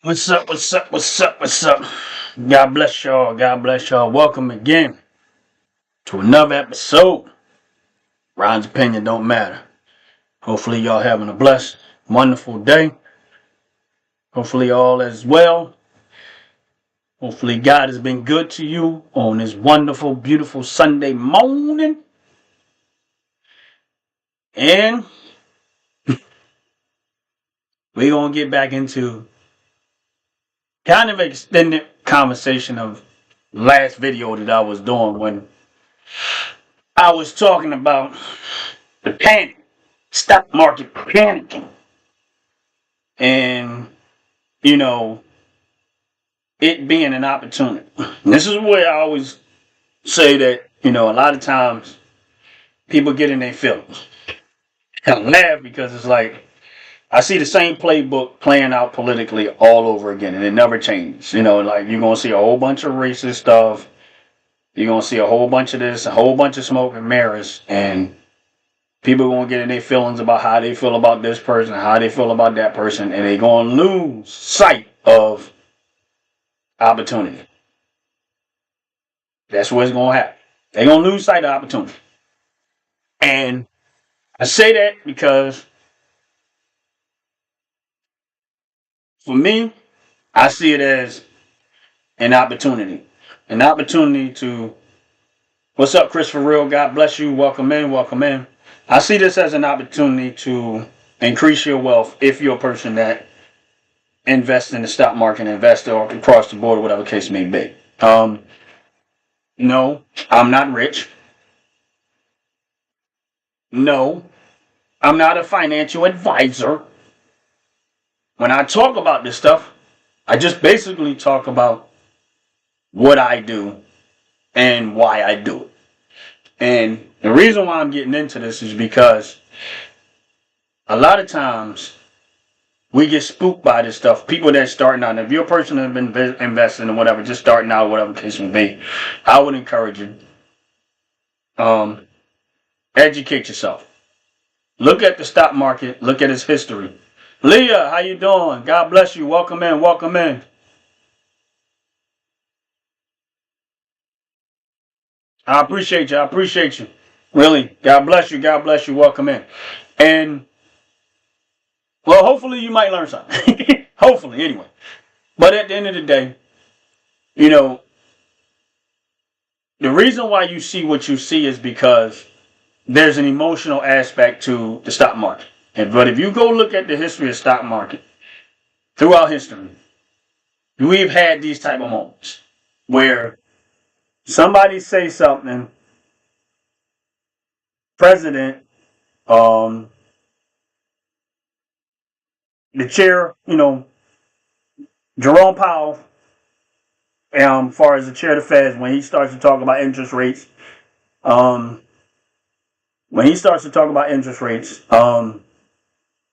What's up? What's up? What's up? What's up? God bless y'all. God bless y'all. Welcome again to another episode. Ron's opinion don't matter. Hopefully y'all having a blessed, wonderful day. Hopefully all is well. Hopefully God has been good to you on this wonderful, beautiful Sunday morning. And we're gonna get back into kind of extended conversation of last video that I was doing when I was talking about the panic, stock market panicking. And, you know, it being an opportunity. And this is where I always say that, a lot of times people get in their feelings. I laugh because it's like, I see the same playbook playing out politically all over again, and it never changes. Like you're going to see a whole bunch of racist stuff. You're going to see a whole bunch of this, a whole bunch of smoke and mirrors, and people are going to get in their feelings about how they feel about this person, how they feel about that person, and they're going to lose sight of opportunity. That's what's going to happen. They're going to lose sight of opportunity. And I say that because for me, I see it as an opportunity. An opportunity to, what's up, Christopher Real? God bless you. Welcome in. Welcome in. I see this as an opportunity to increase your wealth if you're a person that invests in the stock market, invest across the board, whatever case may be. No, I'm not rich. No, I'm not a financial advisor. When I talk about this stuff, I just basically talk about what I do and why I do it. And the reason why I'm getting into this is because a lot of times we get spooked by this stuff. People that starting out, if you're a person that's been investing in whatever, just starting out, whatever the case may be, I would encourage you, educate yourself. Look at the stock market. Look at its history. Leah, how you doing? God bless you. Welcome in. Welcome in. I appreciate you. I appreciate you. Really. God bless you. God bless you. Welcome in. And, well, hopefully you might learn something. Hopefully, anyway. But at the end of the day, the reason why you see what you see is because there's an emotional aspect to the stock market. But if you go look at the history of the stock market, throughout history, we've had these type of moments where somebody say something, president, the chair, Jerome Powell, far as the chair of the Fed, when he starts to talk about interest rates,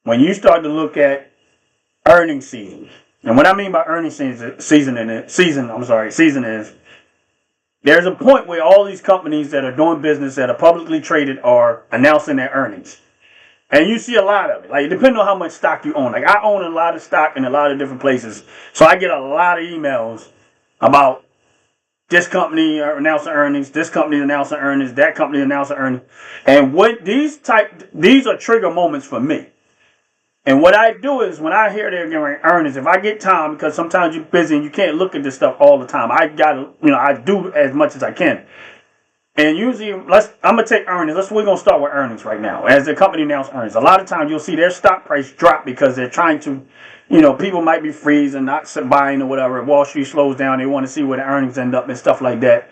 when you start to look at earnings season, and what I mean by earnings season is there's a point where all these companies that are doing business that are publicly traded are announcing their earnings. And you see a lot of it. Like, depending on how much stock you own. Like, I own a lot of stock in a lot of different places. So I get a lot of emails about this company announcing earnings, this company announcing earnings, that company announcing earnings. And what these are trigger moments for me. And what I do is when I hear they're getting earnings, if I get time, because sometimes you're busy and you can't look at this stuff all the time. I do as much as I can. And usually, I'm gonna take earnings. We're gonna start with earnings right now. As the company announces earnings, a lot of times you'll see their stock price drop because they're trying to, people might be freezing, not buying or whatever. Wall Street slows down. They want to see where the earnings end up and stuff like that.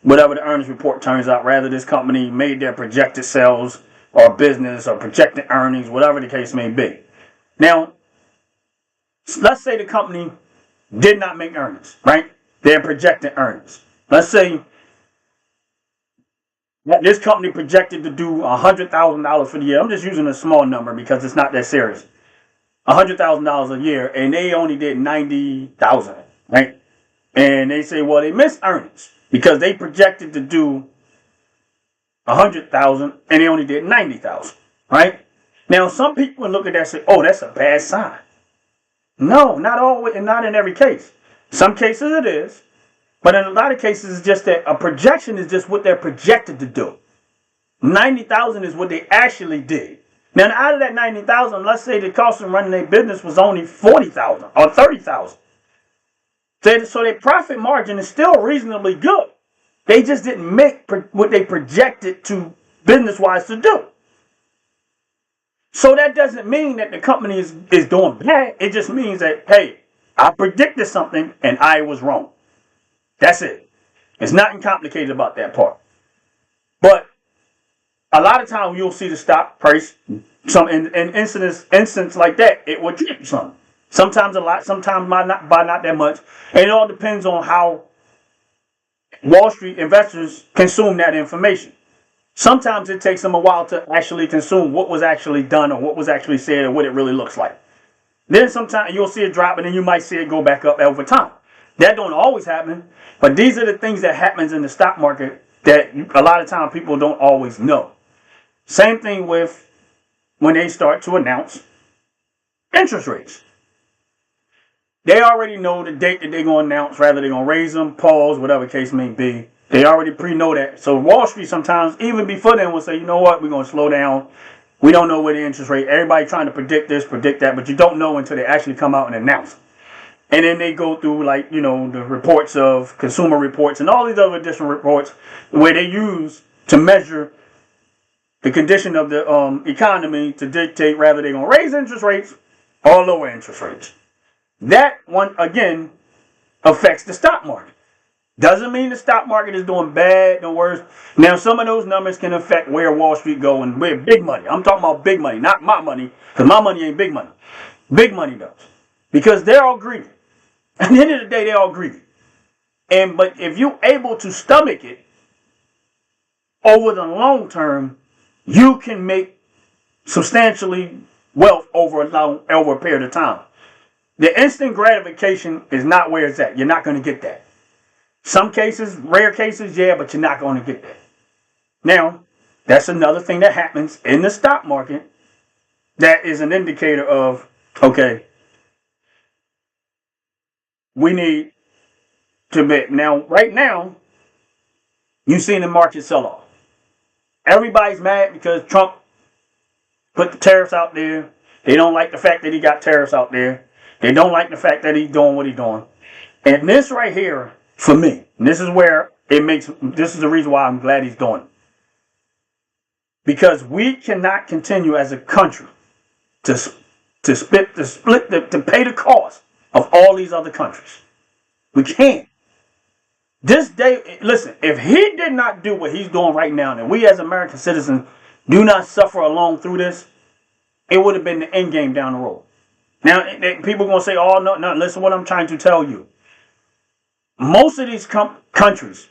Whatever the earnings report turns out, rather this company made their projected sales or business or projected earnings, whatever the case may be. Now, let's say the company did not make earnings, right? They're projected earnings. Let's say this company projected to do $100,000 for the year. I'm just using a small number because it's not that serious. $100,000 a year, and they only did 90,000, right? And they say, well, they missed earnings because they projected to do 100,000 and they only did 90,000, right? Now, some people look at that and say, oh, that's a bad sign. No, not always, and not in every case. Some cases it is, but in a lot of cases it's just that a projection is just what they're projected to do. 90,000 is what they actually did. Now, out of that 90,000, let's say the cost of running their business was only 40,000 or 30,000. So their profit margin is still reasonably good. They just didn't make what they projected to business-wise to do. So that doesn't mean that the company is doing bad. It just means that, hey, I predicted something and I was wrong. That's it. It's nothing complicated about that part. But a lot of times you'll see the stock price, some in instance like that, it will drop some. Sometimes a lot, sometimes by not that much. And it all depends on how Wall Street investors consume that information. Sometimes it takes them a while to actually consume what was actually done or what was actually said or what it really looks like. Then sometimes you'll see it drop and then you might see it go back up over time. That don't always happen, but these are the things that happens in the stock market that a lot of times people don't always know. Same thing with when they start to announce interest rates. They already know the date that they're going to announce, rather they're going to raise them, pause, whatever case may be. They already pre-know that. So Wall Street sometimes, even before then, will say, you know what, we're going to slow down. We don't know where the interest rate. Everybody trying to predict this, predict that, but you don't know until they actually come out and announce. And then they go through, like, you know, the reports of Consumer Reports and all these other additional reports where they use to measure the condition of the economy to dictate whether they're going to raise interest rates or lower interest rates. That one, again, affects the stock market. Doesn't mean the stock market is doing bad, no worse. Now, some of those numbers can affect where Wall Street go and where big money. I'm talking about big money, not my money, because my money ain't big money. Big money does. Because they're all greedy. At the end of the day, they're all greedy. But if you're able to stomach it over the long term, you can make substantially wealth over a period of time. The instant gratification is not where it's at. You're not going to get that. Some cases, rare cases, yeah, but you're not going to get that. Now, that's another thing that happens in the stock market that is an indicator of, okay, we need to bet. Now, right now, you've seen the market sell off. Everybody's mad because Trump put the tariffs out there. They don't like the fact that he got tariffs out there. They don't like the fact that he's doing what he's doing. And this right here, for me, this is where this is the reason why I'm glad he's doing it. Because we cannot continue as a country to pay the cost of all these other countries. We can't. This day, listen, if he did not do what he's doing right now, and we as American citizens do not suffer along through this, it would have been the end game down the road. Now, people are going to say, oh, no, listen what I'm trying to tell you. Most of these countries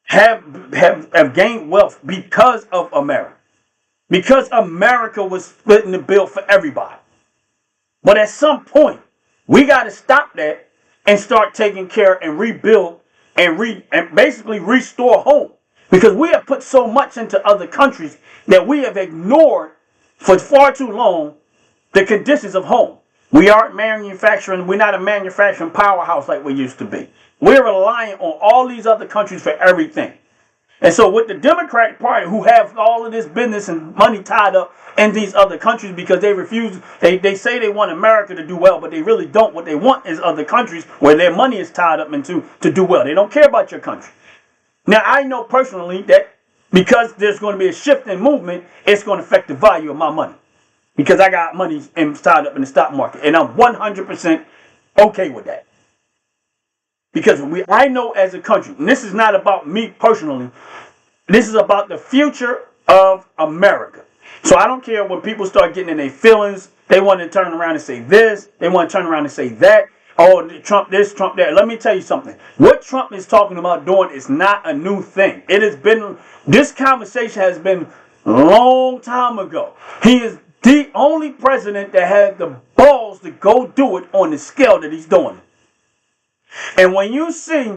have gained wealth because of America. Because America was splitting the bill for everybody. But at some point, we got to stop that and start taking care and rebuild and basically restore home. Because we have put so much into other countries that we have ignored for far too long the conditions of home. We aren't manufacturing. We're not a manufacturing powerhouse like we used to be. We're relying on all these other countries for everything. And so with the Democratic Party, who have all of this business and money tied up in these other countries because they refuse, they say they want America to do well, but they really don't. What they want is other countries where their money is tied up into to do well. They don't care about your country. Now, I know personally that because there's going to be a shift in movement, it's going to affect the value of my money. Because I got money tied up in the stock market. And I'm 100% okay with that. Because I know as a country, and this is not about me personally, this is about the future of America. So I don't care when people start getting in their feelings. They want to turn around and say this. They want to turn around and say that. Oh, Trump this, Trump that. Let me tell you something. What Trump is talking about doing is not a new thing. It has been, this conversation has been a long time ago. He is the only president that had the balls to go do it on the scale that he's doing it. And when you see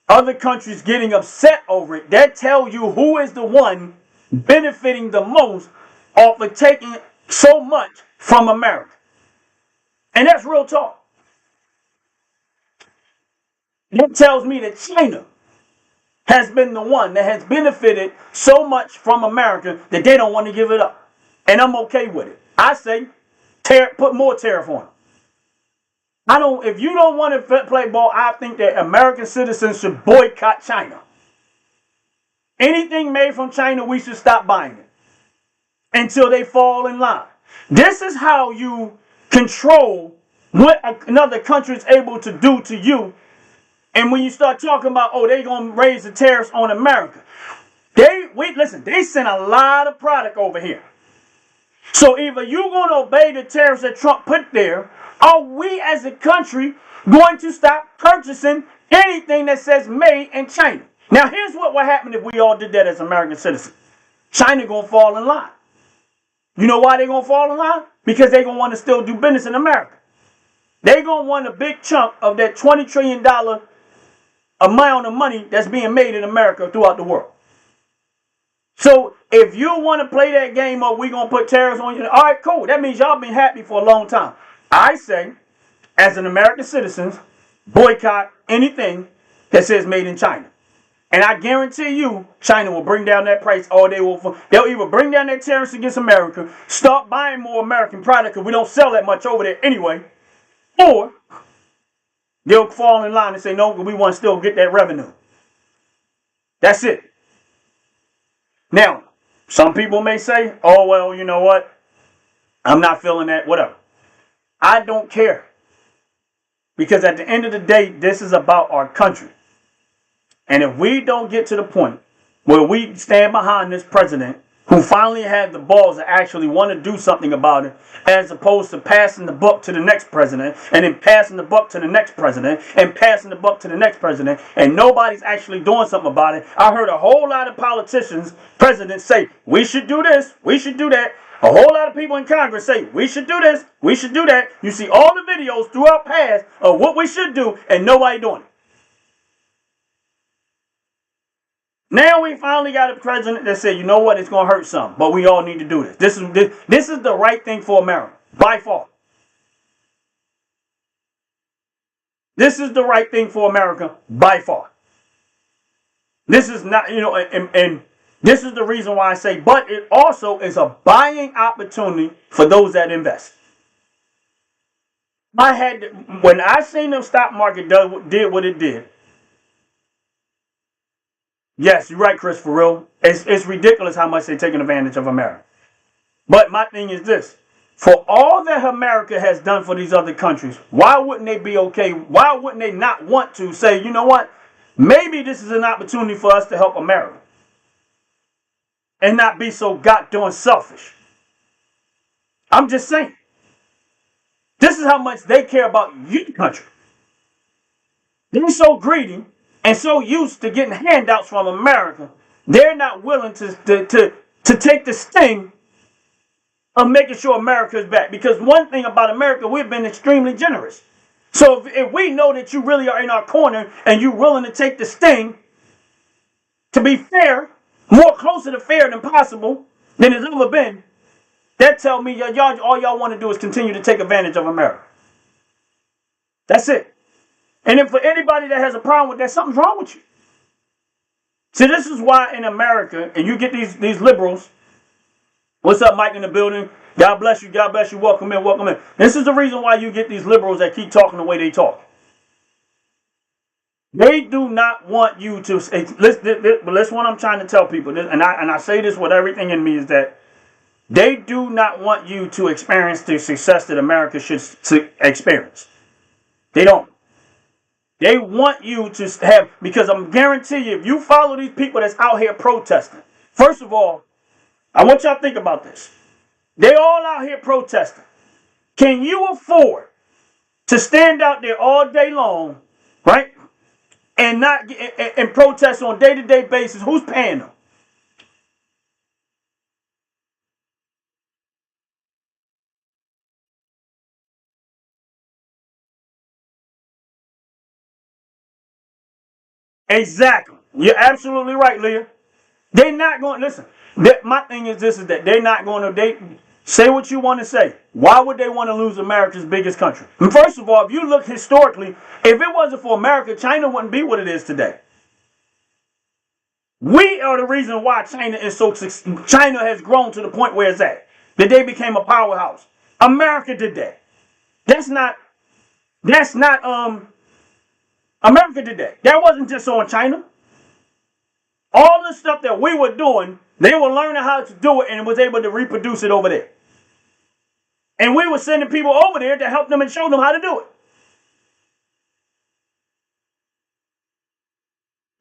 other countries getting upset over it, that tells you who is the one benefiting the most off of taking so much from America. And that's real talk. That tells me that China has been the one that has benefited so much from America that they don't want to give it up. And I'm okay with it. I say, put more tariff on them. If you don't want to play ball, I think that American citizens should boycott China. Anything made from China, we should stop buying it until they fall in line. This is how you control what another country is able to do to you. And when you start talking about, oh, they're going to raise the tariffs on America. Listen, they send a lot of product over here. So either you're going to obey the tariffs that Trump put there, or we as a country going to stop purchasing anything that says made in China. Now, here's what would happen if we all did that as American citizens. China going to fall in line. You know why they're going to fall in line? Because they're going to want to still do business in America. They're going to want a big chunk of that $20 trillion amount of money that's being made in America throughout the world. So if you want to play that game of we're going to put tariffs on you, all right, cool. That means y'all been happy for a long time. I say, as an American citizen, boycott anything that says made in China. And I guarantee you, China will bring down that price all they will. They'll either bring down their tariffs against America, start buying more American product because we don't sell that much over there anyway, or they'll fall in line and say, no, we want to still get that revenue. That's it. Now, some people may say, oh, well, you know what? I'm not feeling that, whatever. I don't care. Because at the end of the day, this is about our country. And if we don't get to the point where we stand behind this president who finally had the balls to actually want to do something about it, as opposed to passing the buck to the next president, and then passing the buck to the next president, and passing the buck to the next president, and nobody's actually doing something about it. I heard a whole lot of politicians, presidents say, we should do this, we should do that. A whole lot of people in Congress say, we should do this, we should do that. You see all the videos throughout past of what we should do, and nobody doing it. Now we finally got a president that said, you know what, it's going to hurt some, but we all need to do this. This is the right thing for America, by far. This is the right thing for America, by far. This is not, and this is the reason why I say, but it also is a buying opportunity for those that invest. When I seen the stock market did what it did, yes, you're right, Chris, for real. It's ridiculous how much they're taking advantage of America. But my thing is this. For all that America has done for these other countries, why wouldn't they be okay? Why wouldn't they not want to say, you know what? Maybe this is an opportunity for us to help America. And not be so goddamn selfish. I'm just saying. This is how much they care about your country. They're so greedy and so used to getting handouts from America, they're not willing to take the sting of making sure America is back. Because one thing about America, we've been extremely generous. So if we know that you really are in our corner and you're willing to take the sting to be fair, more closer to fair than possible than it's ever been, that tells me all y'all want to do is continue to take advantage of America. That's it. And then for anybody that has a problem with that, something's wrong with you. See, this is why in America, and you get these liberals, what's up, Mike, in the building? God bless you, welcome in, welcome in. This is the reason why you get these liberals that keep talking the way they talk. They do not want you to, listen what I'm trying to tell people, and I say this with everything in me, is that they do not want you to experience the success that America should experience. They don't. They want you to have, because I'm guaranteeing you, if you follow these people that's out here protesting, first of all, I want y'all to think about this. They all out here protesting. Can you afford to stand out there all day long, right, and not and protest on day-to-day basis? Who's paying them? Exactly. You're absolutely right, Leah. They're not going to listen. My thing is this: is that they're not going to. Say what you want to say. Why would they want to lose America's biggest country? And first of all, if you look historically, if it wasn't for America, China wouldn't be what it is today. We are the reason why China has grown to the point where it's at. That they became a powerhouse. America did that. America did that. That wasn't just on China. All the stuff that we were doing, they were learning how to do it and was able to reproduce it over there. And we were sending people over there to help them and show them how to do it.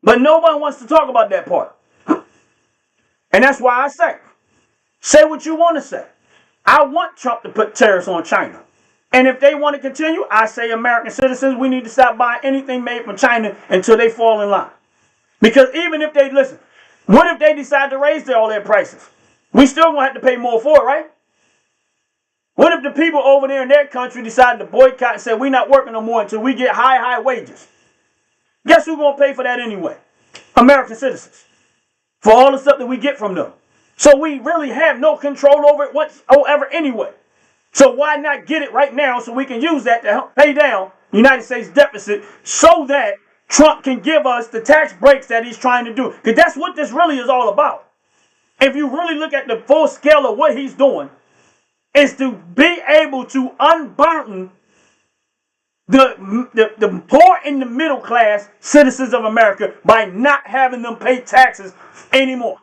But no one wants to talk about that part. And that's why I say what you want to say. I want Trump to put tariffs on China. And if they want to continue, I say American citizens, we need to stop buying anything made from China until they fall in line. Because even if they, listen, what if they decide to raise all their prices? We still going to have to pay more for it, right? What if the people over there in their country decide to boycott and say we're not working no more until we get high wages? Guess who's going to pay for that anyway? American citizens. For all the stuff that we get from them. So we really have no control over it whatsoever anyway. So why not get it right now so we can use that to help pay down the United States deficit so that Trump can give us the tax breaks that he's trying to do. Because that's what this really is all about. If you really look at the full scale of what he's doing, is to be able to unburden the poor and the middle class citizens of America by not having them pay taxes anymore.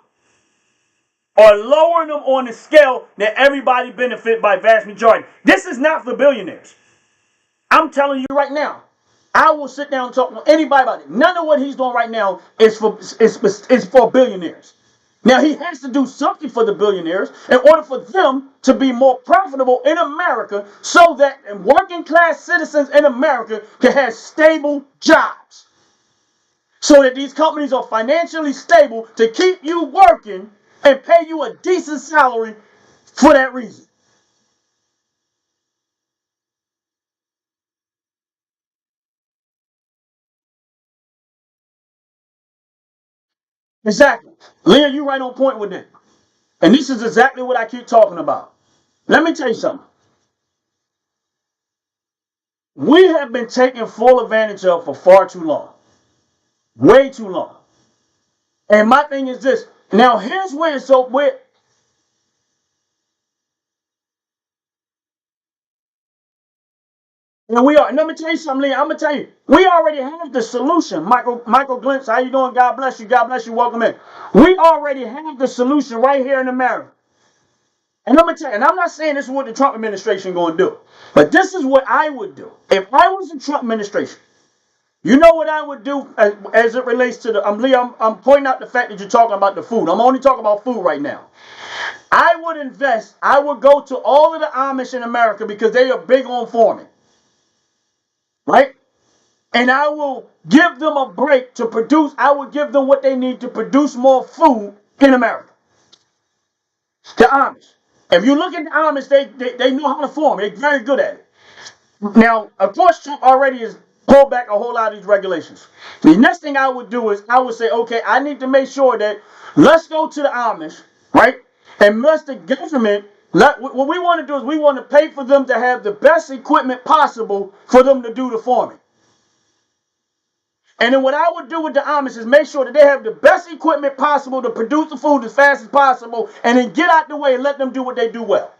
Or lowering them on the scale that everybody benefit by vast majority. This is not for billionaires. I'm telling you right now. I will sit down and talk to anybody about it. None of what he's doing right now is for billionaires. Now, he has to do something for the billionaires in order for them to be more profitable in America so that working class citizens in America can have stable jobs. So that these companies are financially stable to keep you working and pay you a decent salary for that reason. Exactly. Leah, you right on point with that. And this is exactly what I keep talking about. Let me tell you something. We have been taken full advantage of for far too long. Way too long. And my thing is this. Now, here's where it's so weird. And let me tell you something, Leah. I'm going to tell you. We already have the solution. Michael Glintz, how you doing? God bless you. God bless you. Welcome in. We already have the solution right here in America. And I'm going to tell you, and I'm not saying this is what the Trump administration is going to do. But this is what I would do. If I was the Trump administration, you know what I would do as it relates to I'm pointing out the fact that you're talking about the food. I'm only talking about food right now. I would go to all of the Amish in America because they are big on farming. Right? And I will give them a break to produce. I will give them what they need to produce more food in America. The Amish. If you look at the Amish, they know how to farm. They're very good at it. Now, of course, Trump already has pulled back a whole lot of these regulations. The next thing I would do is I would say, okay, I need to make sure that let's go to the Amish, right? And let the government, what we want to do is we want to pay for them to have the best equipment possible for them to do the farming. And then what I would do with the Amish is make sure that they have the best equipment possible to produce the food as fast as possible and then get out the way and let them do what they do well.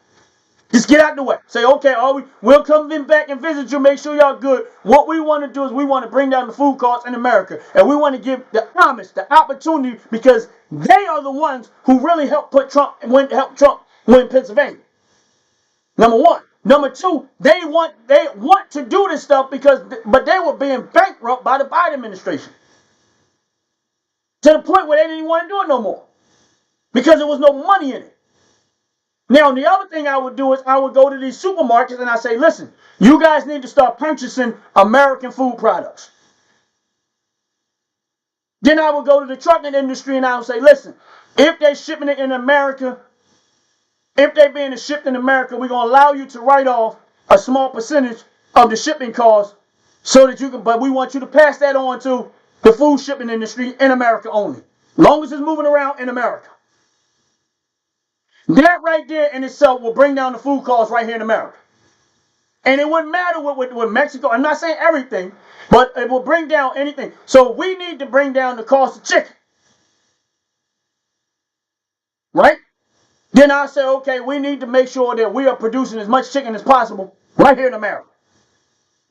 Just get out the way. Say, okay, we'll come back and visit you, make sure y'all good. What we want to do is we want to bring down the food costs in America. And we want to give the Amish the opportunity because they are the ones who really helped Trump win Pennsylvania. Number one. Number two, they want to do this stuff but they were being bankrupt by the Biden administration. To the point where they didn't even want to do it no more. Because there was no money in it. Now, the other thing I would do is I would go to these supermarkets and I say, listen, you guys need to start purchasing American food products. Then I would go to the trucking industry and I would say, listen, if they're shipping it in America, if they're being shipped in America, we're going to allow you to write off a small percentage of the shipping costs so that but we want you to pass that on to the food shipping industry in America only. Long as it's moving around in America. That right there in itself will bring down the food costs right here in America. And it wouldn't matter with Mexico. I'm not saying everything, but it will bring down anything. So we need to bring down the cost of chicken. Right? Then I say, okay, we need to make sure that we are producing as much chicken as possible right here in America.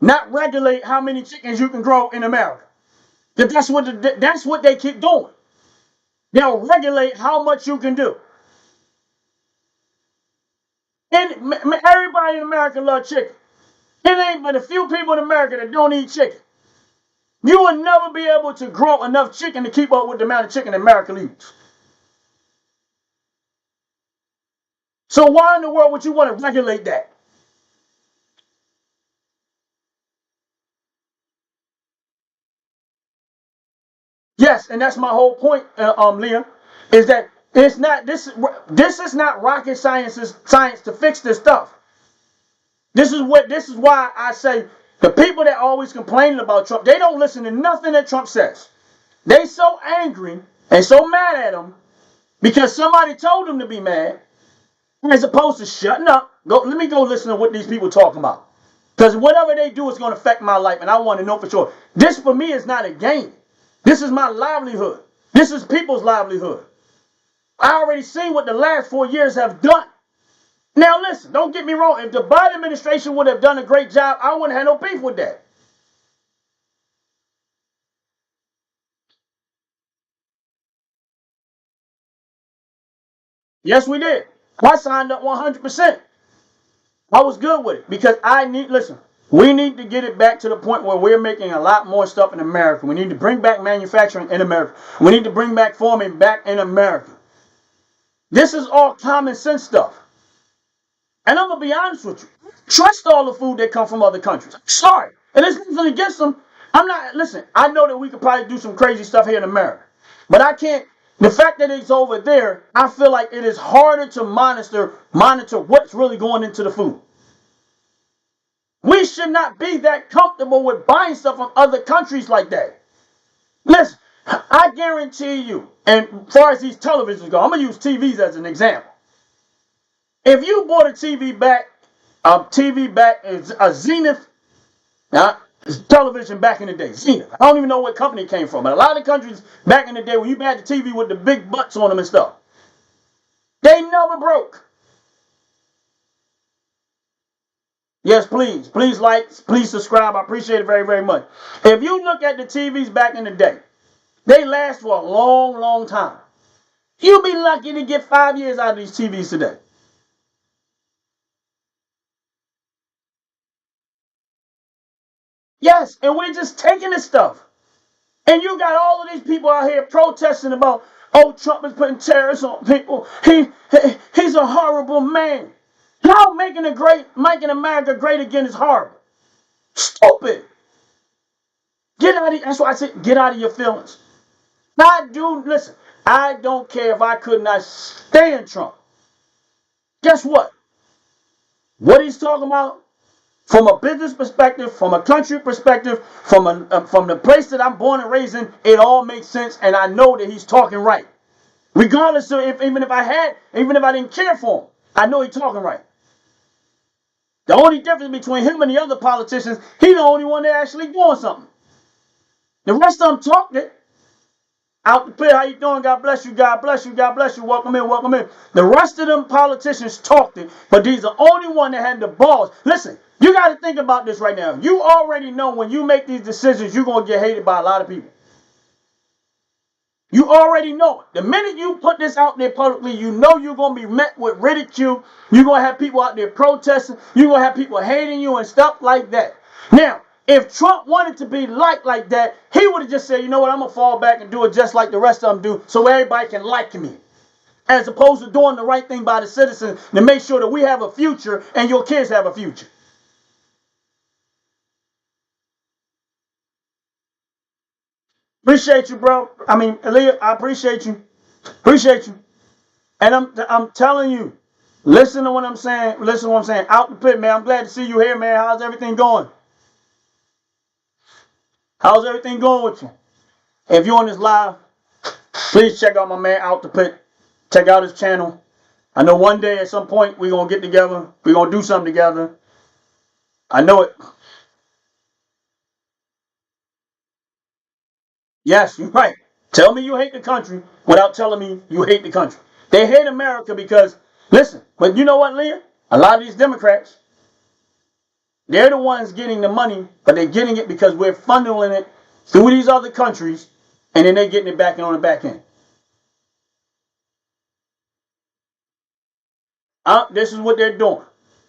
Not regulate how many chickens you can grow in America. That's what they keep doing. They'll regulate how much you can do. And everybody in America loves chicken. It ain't but a few people in America that don't eat chicken. You will never be able to grow enough chicken to keep up with the amount of chicken America eats. So why in the world would you want to regulate that? Yes, and that's my whole point, Liam, is that it's not this. This is not rocket science to fix this stuff. This is why I say the people that always complaining about Trump, they don't listen to nothing that Trump says. They so angry and so mad at him because somebody told them to be mad, as opposed to shutting up. Let me go listen to what these people talking about. Because whatever they do is going to affect my life, and I want to know for sure. This for me is not a game. This is my livelihood. This is people's livelihood. I already seen what the last 4 years have done. Now listen, don't get me wrong. If the Biden administration would have done a great job, I wouldn't have no beef with that. Yes, we did. I signed up 100%. I was good with it because listen, we need to get it back to the point where we're making a lot more stuff in America. We need to bring back manufacturing in America. We need to bring back farming back in America. This is all common sense stuff. And I'm going to be honest with you. Trust all the food that come from other countries. Sorry. And there's nothing against them. Listen, I know that we could probably do some crazy stuff here in America. But I can't, the fact that it's over there, I feel like it is harder to monitor what's really going into the food. We should not be that comfortable with buying stuff from other countries like that. Listen, I guarantee you, and as far as these televisions go, I'm going to use TVs as an example. If you bought a TV back is a Zenith, television back in the day, Zenith. I don't even know what company it came from, but a lot of countries back in the day when you had the TV with the big butts on them and stuff, they never broke. Yes, please. Please like, please subscribe. I appreciate it very, very much. If you look at the TVs back in the day, they last for a long, long time. You'll be lucky to get 5 years out of these TVs today. Yes, and we're just taking this stuff. And you got all of these people out here protesting about, oh, Trump is putting tariffs on people. He's a horrible man. How making America great again is horrible. Stupid. That's why I said get out of your feelings. Listen, I don't care if I could not stand Trump. Guess what? What he's talking about, from a business perspective, from a country perspective, from the place that I'm born and raised in, it all makes sense, and I know that he's talking right. Regardless of even if I didn't care for him, I know he's talking right. The only difference between him and the other politicians, he's the only one that actually doing something. The rest of them talked it. Out the pit, how you doing? God bless you, God bless you, God bless you. Welcome in, welcome in. The rest of them politicians talked it, but he's the only one that had the balls. Listen, you got to think about this right now. You already know when you make these decisions, you're going to get hated by a lot of people. You already know it. The minute you put this out there publicly, you know you're going to be met with ridicule. You're going to have people out there protesting. You're going to have people hating you and stuff like that. Now, if Trump wanted to be liked like that, he would have just said, you know what, I'm going to fall back and do it just like the rest of them do so everybody can like me. As opposed to doing the right thing by the citizens to make sure that we have a future and your kids have a future. Appreciate you, bro. I mean, Aaliyah, I appreciate you. Appreciate you. And I'm telling you, listen to what I'm saying. Listen to what I'm saying. Out the pit, man. I'm glad to see you here, man. How's everything going? How's everything going with you? If you're on this live, please check out my man Out the Pit. Check out his channel. I know one day at some point we're going to get together. We're going to do something together. I know it. Yes, you're right. Tell me you hate the country without telling me you hate the country. They hate America because, listen, but you know what, Leah? A lot of these Democrats, they're the ones getting the money, but they're getting it because we're funneling it through these other countries, and then they're getting it back on the back end. This is what they're doing.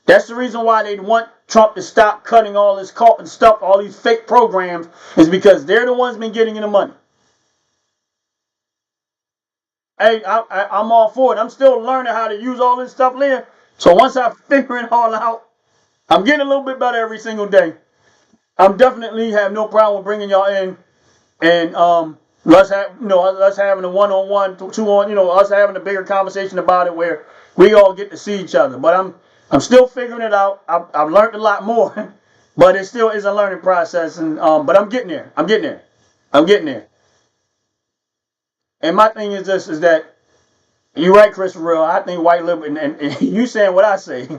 That's the reason why they want Trump to stop cutting all this stuff, all these fake programs, is because they're the ones been getting the money. Hey, I'm all for it. I'm still learning how to use all this stuff, Leah. So once I figure it all out, I'm getting a little bit better every single day. I'm definitely have no problem with bringing y'all in, and let's having a one-on-one, two on, us having a bigger conversation about it where we all get to see each other. But I'm still figuring it out. I've learned a lot more, but it still is a learning process. And but I'm getting there. I'm getting there. I'm getting there. And my thing is this: is that you're right, Chris. Real. I think white liberal, and you saying what I say.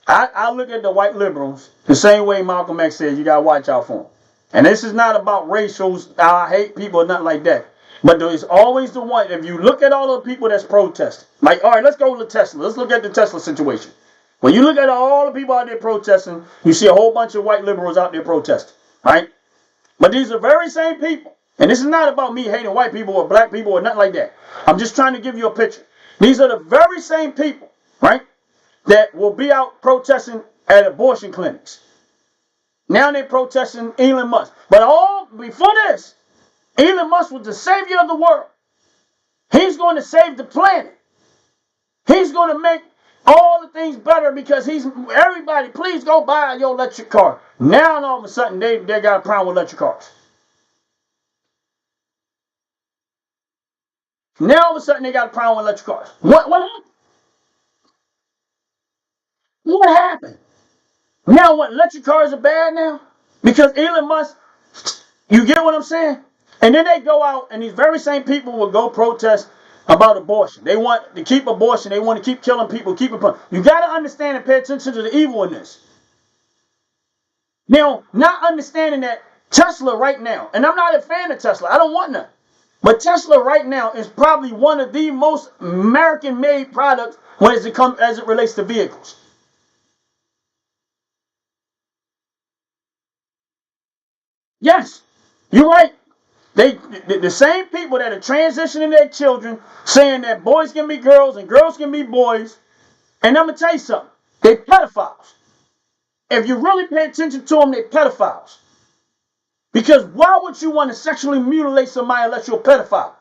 I look at the white liberals the same way Malcolm X says you gotta watch out for them. And this is not about racial, I hate people or nothing like that. But there's always the one, if you look at all the people that's protesting, like, all right, let's go to Tesla. Let's look at the Tesla situation. When you look at all the people out there protesting, you see a whole bunch of white liberals out there protesting, right? But these are very same people. And this is not about me hating white people or black people or nothing like that. I'm just trying to give you a picture. These are the very same people, right, that will be out protesting at abortion clinics. Now they're protesting Elon Musk. But all before this, Elon Musk was the savior of the world. He's going to save the planet. He's going to make all the things better because everybody, please go buy your electric car. Now all of a sudden they got a problem with electric cars. Now all of a sudden they got a problem with electric cars. What happened? What happened? Now what, electric cars are bad now? Because Elon Musk, you get what I'm saying? And then they go out and these very same people will go protest about abortion. They want to keep abortion. They want to keep killing people, keep it. You got to understand and pay attention to the evil in this. Now, not understanding that Tesla right now, and I'm not a fan of Tesla. I don't want none. But Tesla right now is probably one of the most American-made products as it relates to vehicles. Yes, you're right. The same people that are transitioning their children, saying that boys can be girls and girls can be boys. And I'm gonna tell you something. They pedophiles. If you really pay attention to them, they pedophiles. Because why would you want to sexually mutilate somebody unless you're a pedophile?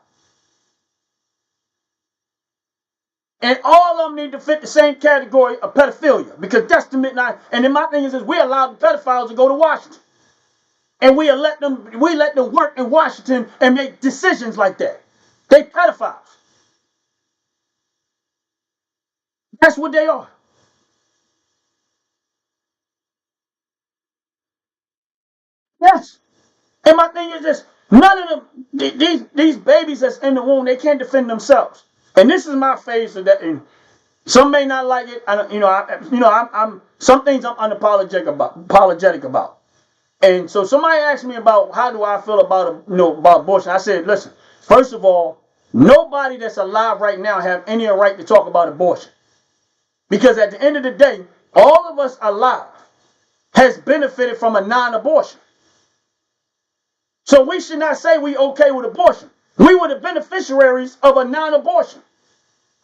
And all of them need to fit the same category of pedophilia. Because that's the midnight. And then my thing is we allow the pedophiles to go to Washington. And we let them work in Washington and make decisions like that. They pedophiles. That's what they are. Yes. And my thing is this: none of them, these babies that's in the womb, they can't defend themselves. And this is my phase of that. And some may not like it. I'm some things I'm apologetic about. And so somebody asked me about how do I feel about about abortion. I said, listen, first of all, nobody that's alive right now have any right to talk about abortion, because at the end of the day, all of us alive has benefited from a non-abortion. So we should not say we okay with abortion. We were the beneficiaries of a non-abortion.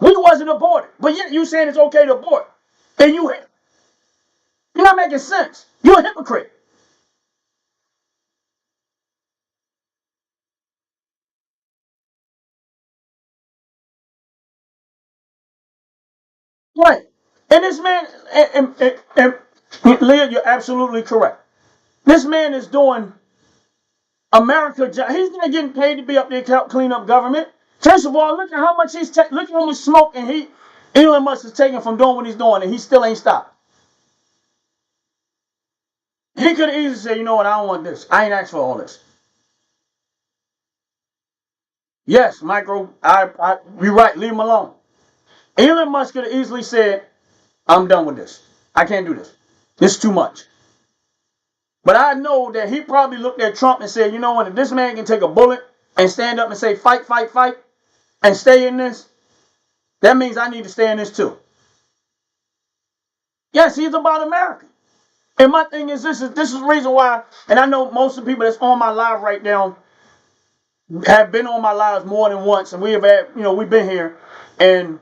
We wasn't aborted, but yet you saying it's okay to abort, and you're not making sense. You're a hypocrite. Right. And this man, and Leah, you're absolutely correct. This man is doing America. He's not getting paid to be up there clean up government. First of all, look at how much look at how much smoke and heat Elon Musk is taking from doing what he's doing, and he still ain't stopped. He could have easily said, you know what, I don't want this. I ain't asked for all this. Yes, Micro, you're right, leave him alone. Elon Musk could have easily said, I'm done with this. I can't do this. This is too much. But I know that he probably looked at Trump and said, you know what, if this man can take a bullet and stand up and say, fight, fight, fight, and stay in this, that means I need to stay in this too. Yes, he's about America. And my thing is, this is the reason why, and I know most of the people that's on my live right now have been on my lives more than once, and we have had, we've been here, and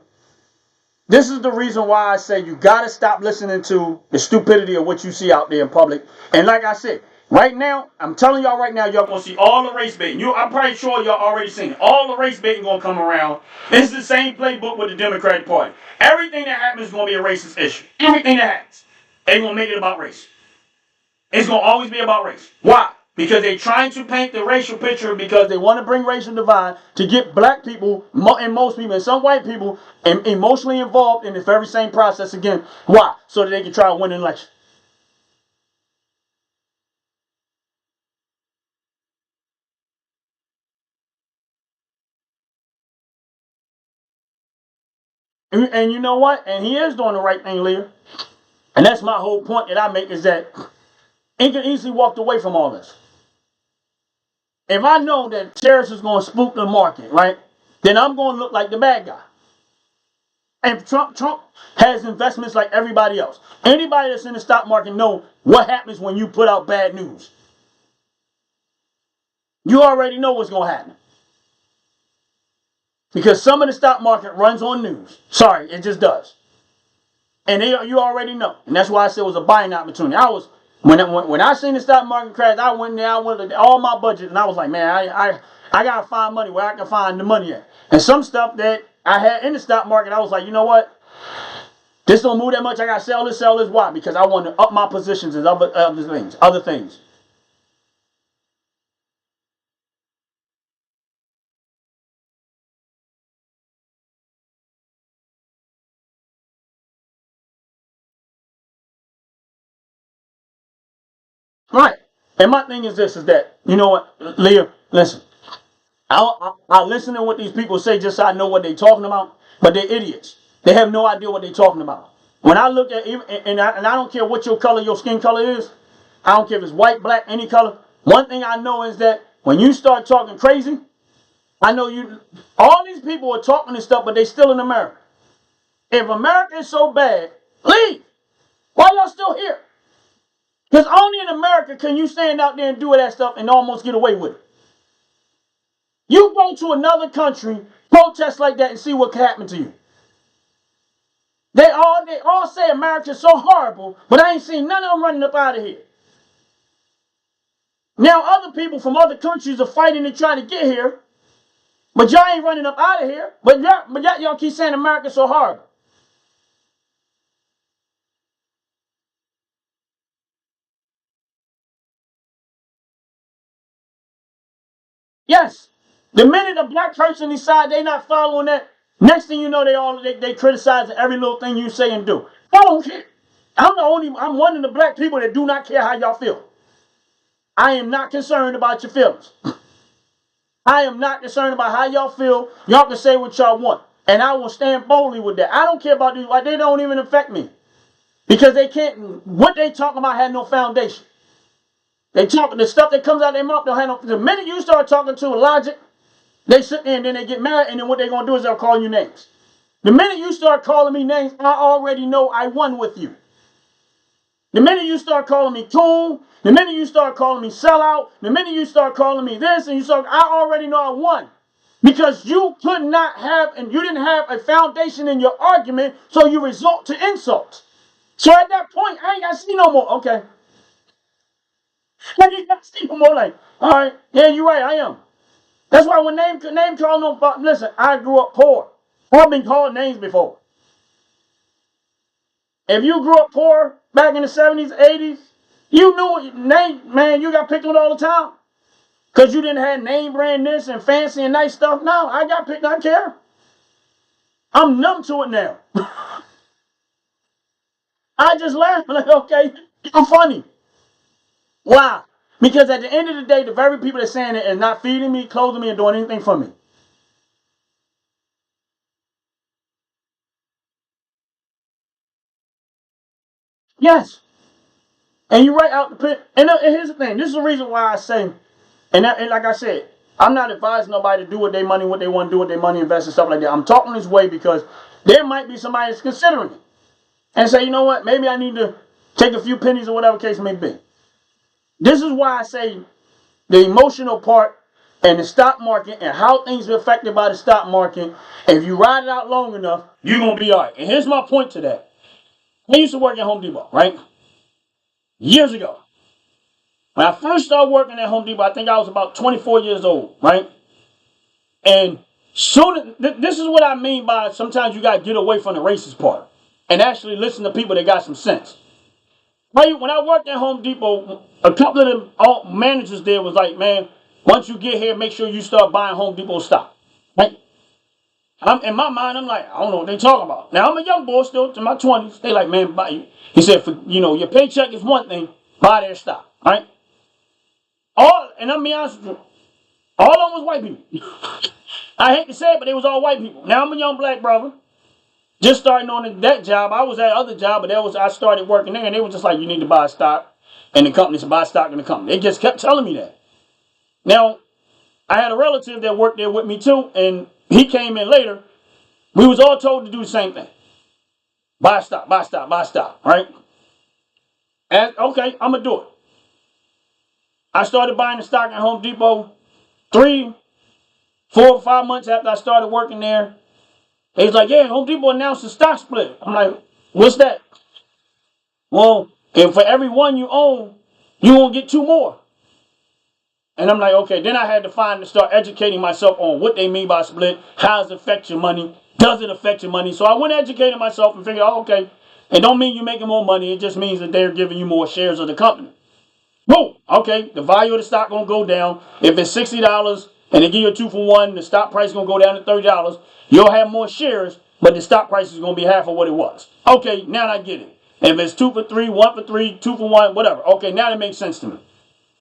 this is the reason why I say you gotta stop listening to the stupidity of what you see out there in public. And like I said, right now, I'm telling y'all right now, y'all gonna see all the race baiting. I'm probably sure y'all already seen it. All the race baiting gonna come around. It's the same playbook with the Democratic Party. Everything that happens is gonna be a racist issue. Everything that happens, they gonna make it about race. It's gonna always be about race. Why? Because they're trying to paint the racial picture because they want to bring racial divide to get black people and most people and some white people emotionally involved in the very same process again. Why? So that they can try to win an election. And you know what? And he is doing the right thing, Leah. And that's my whole point that I make is that he can easily walk away from all this. If I know that tariffs is going to spook the market, right, then I'm going to look like the bad guy. And Trump has investments like everybody else. Anybody that's in the stock market know what happens when you put out bad news. You already know what's going to happen. Because some of the stock market runs on news. Sorry, it just does. And you already know. And that's why I said it was a buying opportunity. When I seen the stock market crash, I went there, I went to all my budget, and I was like, man, I got to find money where I can find the money at. And some stuff that I had in the stock market, I was like, you know what? This don't move that much. I got to sell this. Why? Because I want to up my positions and other things. Right. And my thing is this, is that, you know what, Leah, listen. I listen to what these people say just so I know what they're talking about, but they're idiots. They have no idea what they're talking about. When I look at, and I don't care what your skin color is, I don't care if it's white, black, any color. One thing I know is that when you start talking crazy, I know all these people are talking this stuff, but they still in America. If America is so bad, leave. Why y'all still here? Because only in America can you stand out there and do that stuff and almost get away with it. You go to another country, protest like that, and see what can happen to you. They all say America's so horrible, but I ain't seen none of them running up out of here. Now other people from other countries are fighting and trying to get here, but y'all ain't running up out of here. But y'all keep saying America's so horrible. Yes. The minute a black person decide they not following that, next thing you know, they criticizing every little thing you say and do. I don't care. I'm one of the black people that do not care how y'all feel. I am not concerned about your feelings. I am not concerned about how y'all feel. Y'all can say what y'all want. And I will stand boldly with that. I don't care about these. They don't even affect me. Because they can't, what they talking about had no foundation. The stuff that comes out of their mouth don't have no, the minute you start talking to logic, they sit there and then they get mad, and then what they're going to do is they'll call you names. The minute you start calling me names, I already know I won with you. The minute you start calling me coon, the minute you start calling me sellout, the minute you start calling me this, and I already know I won. Because you could not have, and you didn't have a foundation in your argument, so you resort to insults. So at that point, I ain't got to see no more. Okay. I ain't got to see no more. Like, all right, yeah, you're right, I am. That's why when name call no, listen, I grew up poor. I've been called names before. If you grew up poor back in the 70s, 80s, you knew name, man, you got picked on all the time. Because you didn't have name brand this and fancy and nice stuff. No, I got picked, I care. I'm numb to it now. I just laugh like, okay, I'm funny. Why? Because at the end of the day, the very people that saying it is not feeding me, clothing me, and doing anything for me. Yes. And you right out the pit. And here's the thing. This is the reason why I say, and like I said, I'm not advising nobody to do with their money, what they want to do with their money, invest and stuff like that. I'm talking this way because there might be somebody that's considering it and say, you know what, maybe I need to take a few pennies or whatever case may be. This is why I say the emotional part and the stock market and how things are affected by the stock market. If you ride it out long enough, you're going to be all right. And here's my point to that. I used to work at Home Depot, right? Years ago. When I first started working at Home Depot, I think I was about 24 years old, right? And this is what I mean by sometimes you got to get away from the racist part and actually listen to people that got some sense. When I worked at Home Depot, a couple of the managers there was like, man, once you get here, make sure you start buying Home Depot stock. Right? In my mind, I'm like, I don't know what they talking about. Now, I'm a young boy still, in my 20s. They like, man, buy. He said, your paycheck is one thing, buy their stock. Right? And I'm be honest with you, all of them was white people. I hate to say it, but they was all white people. Now, I'm a young black brother. Just starting on that job. I was at other job, but I started working there, and they were just like, you need to buy stock. And the company said, buy stock in the company. They just kept telling me that. Now, I had a relative that worked there with me too, and he came in later. We was all told to do the same thing. Buy stock, buy stock, buy stock, right? And okay, I'm going to do it. I started buying the stock at Home Depot 3, 4, 5 months after I started working there. They was like, yeah, Home Depot announced a stock split. I'm like, what's that? Well, if for every one you own, you won't get 2 more. And I'm like, okay. Then I had to start educating myself on what they mean by split. How does it affect your money? Does it affect your money? So I went educating myself and figured, oh, okay. It don't mean you're making more money. It just means that they're giving you more shares of the company. Boom. Okay. The value of the stock going to go down. If it's $60 and they give you a 2-for-1, the stock price is going to go down to $30. You'll have more shares, but the stock price is going to be half of what it was. Okay. Now I get it. If it's 2 for 3, 1 for 3, 2 for 1, whatever. Okay. Now that makes sense to me.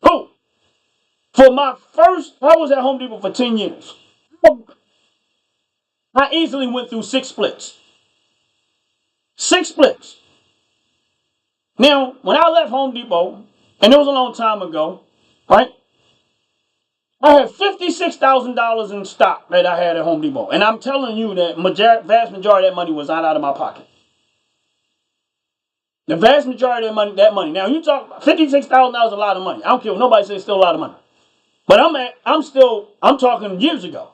Boom. I was at Home Depot for 10 years. I easily went through 6 splits. 6 splits. Now, when I left Home Depot, and it was a long time ago, right? I had $56,000 in stock that I had at Home Depot. And I'm telling you that vast majority of that money was not out of my pocket. The vast majority of that money. Now, you talk about $56,000 is a lot of money. I don't care what nobody says, it's still a lot of money. But I'm talking years ago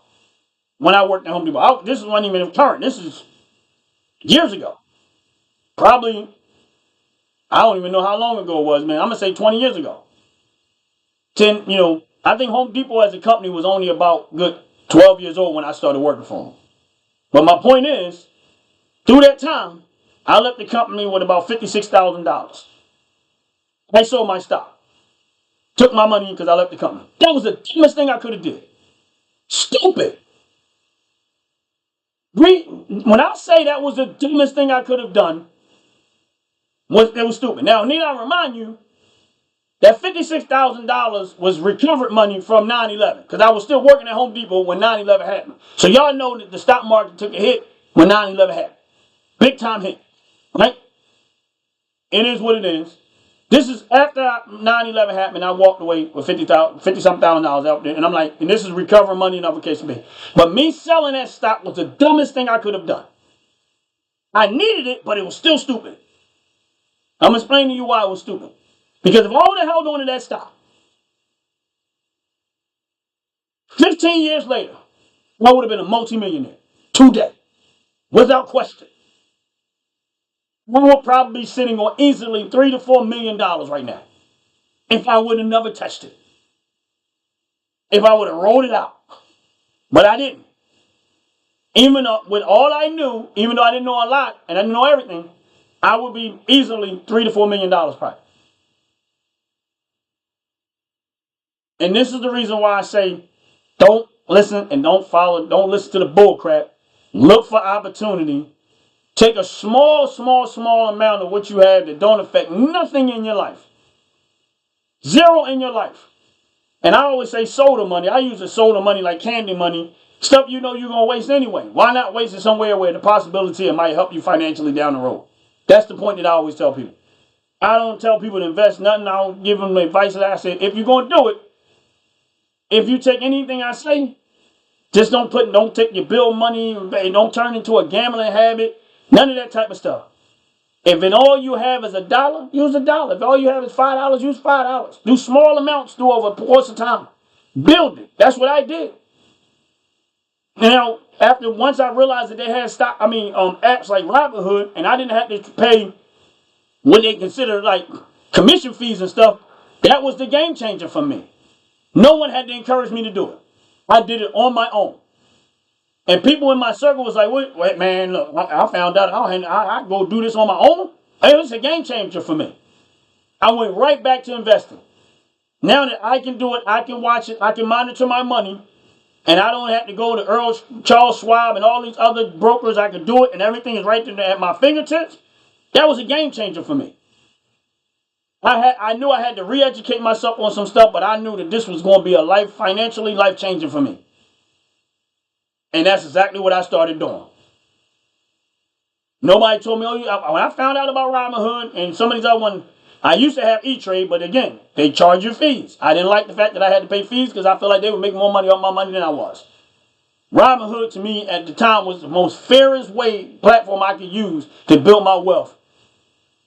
when I worked at Home Depot. This wasn't even current. This is years ago. Probably, I don't even know how long ago it was, man. I'm going to say 20 years ago. I think Home Depot as a company was only about good 12 years old when I started working for them. But my point is, through that time, I left the company with about $56,000. I sold my stock. Took my money because I left the company. That was the dumbest thing I could have did. Stupid. When I say that was the dumbest thing I could have done, it was stupid. Now, need I remind you that $56,000 was recovered money from 9/11 because I was still working at Home Depot when 9/11 happened. So y'all know that the stock market took a hit when 9/11 happened. Big time hit. Right? It is what it is. This is after 9/11 happened. I walked away with $50-something thousand out there. And I'm like, and this is recovering money in other cases. But me selling that stock was the dumbest thing I could have done. I needed it, but it was still stupid. I'm explaining to you why it was stupid. Because if I would have held on to that stock, 15 years later, I would have been a multimillionaire today, without question. We would probably be sitting on easily $3 to $4 million right now if I would have never touched it. If I would have rolled it out. But I didn't. Even with all I knew, even though I didn't know a lot and I didn't know everything, I would be easily $3 to $4 million probably. And this is the reason why I say don't listen and don't listen to the bull crap. Look for opportunity. Take a small amount of what you have that don't affect nothing in your life. Zero in your life. And I always say soda money. I use the soda money like candy money. Stuff you know you're going to waste anyway. Why not waste it somewhere where the possibility it might help you financially down the road? That's the point that I always tell people. I don't tell people to invest nothing. I don't give them advice. That I said, if you're gonna do it, if you take anything I say, just don't take your bill money. Don't turn into a gambling habit. None of that type of stuff. If all you have is $1, use $1. If all you have is $5, use $5. Do small amounts, do over a course of time. Build it. That's what I did. Now, once I realized that they had apps like Robinhood, and I didn't have to pay what they consider like commission fees and stuff, that was the game changer for me. No one had to encourage me to do it. I did it on my own. And people in my circle was like, wait man, look, I found out I go do this on my own. It was a game changer for me. I went right back to investing. Now that I can do it, I can watch it, I can monitor my money, and I don't have to go to Charles Schwab and all these other brokers. I can do it, and everything is right there at my fingertips. That was a game changer for me. I knew I had to re-educate myself on some stuff, but I knew that this was going to be financially life-changing for me. And that's exactly what I started doing. Nobody told me, when I found out about Robinhood and some of these other ones, I used to have E-Trade, but again, they charge you fees. I didn't like the fact that I had to pay fees because I felt like they would make more money off my money than I was. Robinhood to me at the time was the most fairest platform I could use to build my wealth.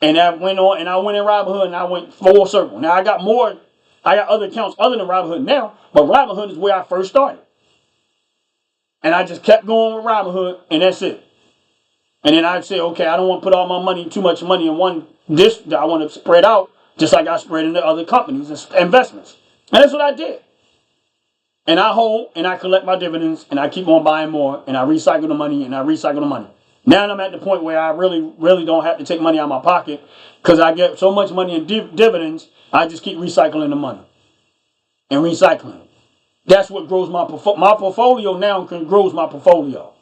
And I went in Robinhood and I went full circle. Now I got other accounts other than Robinhood now, but Robinhood is where I first started. And I just kept going with Robinhood, and that's it. And then I'd say, okay, I don't want to put too much money in one dish. I want to spread out, just like I spread into other companies and investments. And that's what I did. And I hold, and I collect my dividends, and I keep on buying more, and I recycle the money, Now I'm at the point where I really, really don't have to take money out of my pocket because I get so much money in dividends, I just keep recycling the money. And recycling. That's what grows my portfolio now grows my portfolio.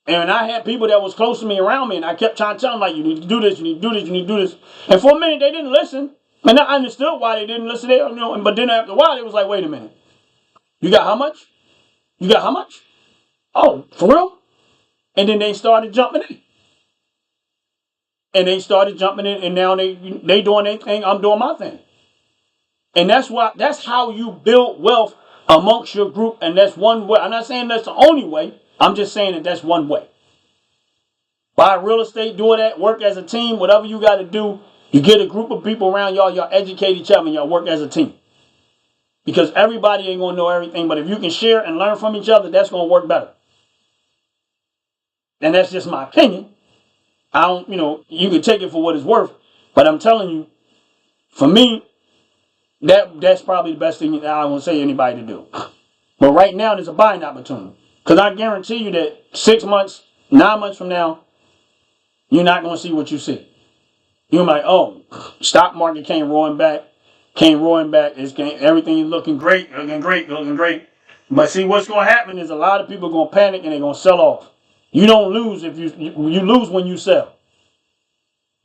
And I had people that was close to me around me, and I kept trying to tell them, like, you need to do this, you need to do this, you need to do this. And for a minute, they didn't listen. And I understood why they didn't listen. But then after a while, it was like, wait a minute. You got how much? You got how much? Oh, for real? And then they started jumping in. And now they doing their thing, I'm doing my thing. And that's how you build wealth amongst your group, and that's one way. I'm not saying that's the only way. I'm just saying that that's one way. Buy real estate, do that, work as a team, whatever you got to do. You get a group of people around y'all educate each other, and y'all work as a team. Because everybody ain't going to know everything, but if you can share and learn from each other, that's going to work better. And that's just my opinion. You can take it for what it's worth, but I'm telling you, for me, that's probably the best thing I want to say anybody to do. But right now, there's a buying opportunity. Because I guarantee you that 6 months, 9 months from now, you're not going to see what you see. You're like, oh, stock market came roaring back. Everything is looking great. But see, what's going to happen is a lot of people are going to panic and they're going to sell off. You don't lose if you lose when you sell.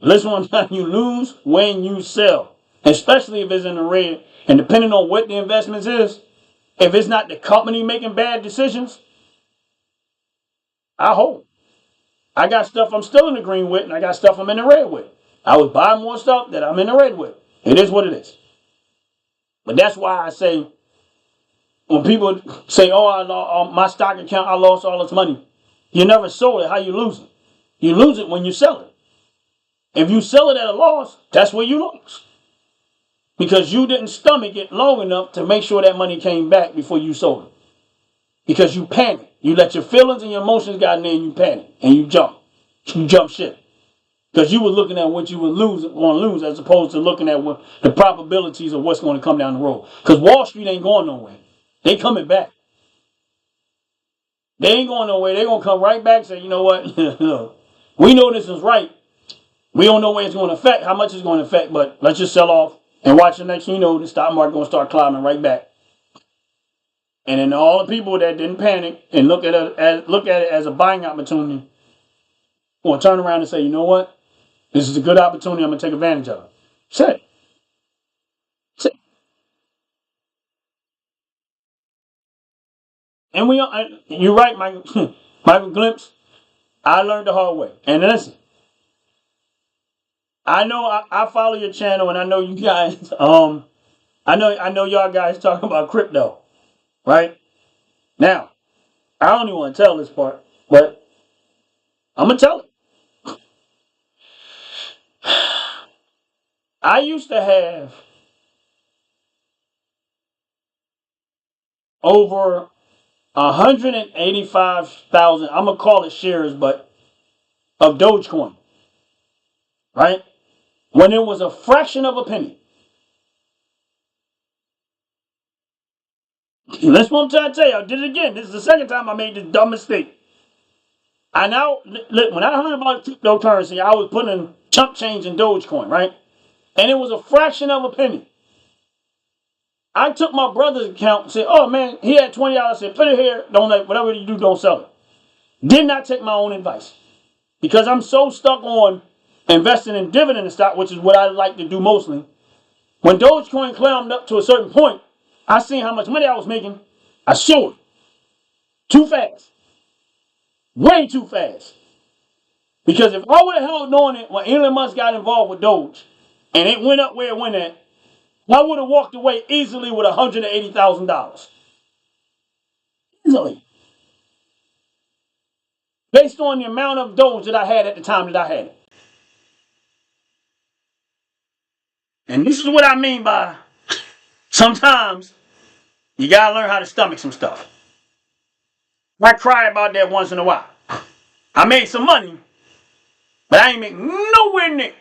Listen one time, you lose when you sell. Especially if it's in the red. And depending on what the investments is, if it's not the company making bad decisions, I hold. I got stuff I'm still in the green with, and I got stuff I'm in the red with. I would buy more stuff that I'm in the red with. It is what it is. But that's why I say, when people say, oh, my stock account, I lost all this money. You never sold it. How you lose it? You lose it when you sell it. If you sell it at a loss, that's where you lose. Because you didn't stomach it long enough to make sure that money came back before you sold it. Because you panicked. You let your feelings and your emotions get in there and you panic. And you jump. You jump ship. Because you were looking at what you were going to lose as opposed to looking at the probabilities of what's going to come down the road. Because Wall Street ain't going nowhere. They coming back. They ain't going nowhere. They're going to come right back and say, you know what? We know this is right. We don't know where it's going to affect, how much it's going to affect, but let's just sell off and watch the next thing you know, the stock market going to start climbing right back. And then all the people that didn't panic and look at it as a buying opportunity will turn around and say, you know what? This is a good opportunity. I'm going to take advantage of it. Say it. And you're right, Michael. Michael Glimpse. I learned the hard way. And listen, I know I follow your channel, and I know you guys. I know y'all guys talk about crypto, right? Now, I don't even want to tell this part, but I'm gonna tell it. I used to have over 185,000. I'm gonna call it shares, but of Dogecoin, right? When it was a fraction of a penny. And that's what I'm trying to tell you. I did it again. This is the second time I made this dumb mistake. I now look, when I heard about cryptocurrency, I was putting chump change in Dogecoin, right? And it was a fraction of a penny. I took my brother's account and said, "Oh man, he had $20." I said, "Put it here. Don't let whatever you do, don't sell it." Did not take my own advice because I'm so stuck on investing in dividend stock, which is what I like to do mostly. When Dogecoin climbed up to a certain point, I seen how much money I was making. I sold it too fast, way too fast. Because if I would have held on it when Elon Musk got involved with Doge, and it went up where it went at, I would have walked away easily with $180,000. Easily. Based on the amount of Doge that I had at the time that I had it. And this is what I mean by sometimes you gotta learn how to stomach some stuff. I cry about that once in a while. I made some money, but I ain't make nowhere near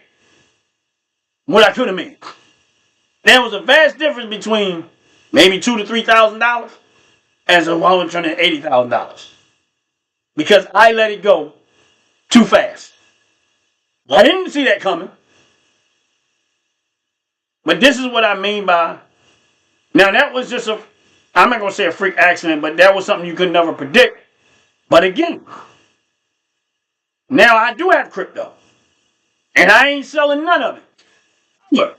what I could have made. There was a vast difference between maybe $2,000 to $3,000 as a $180,000 because I let it go too fast. I didn't see that coming. But this is what I mean by now that was just I'm not gonna say a freak accident, but that was something you could never predict. But again, now I do have crypto. And I ain't selling none of it. Look.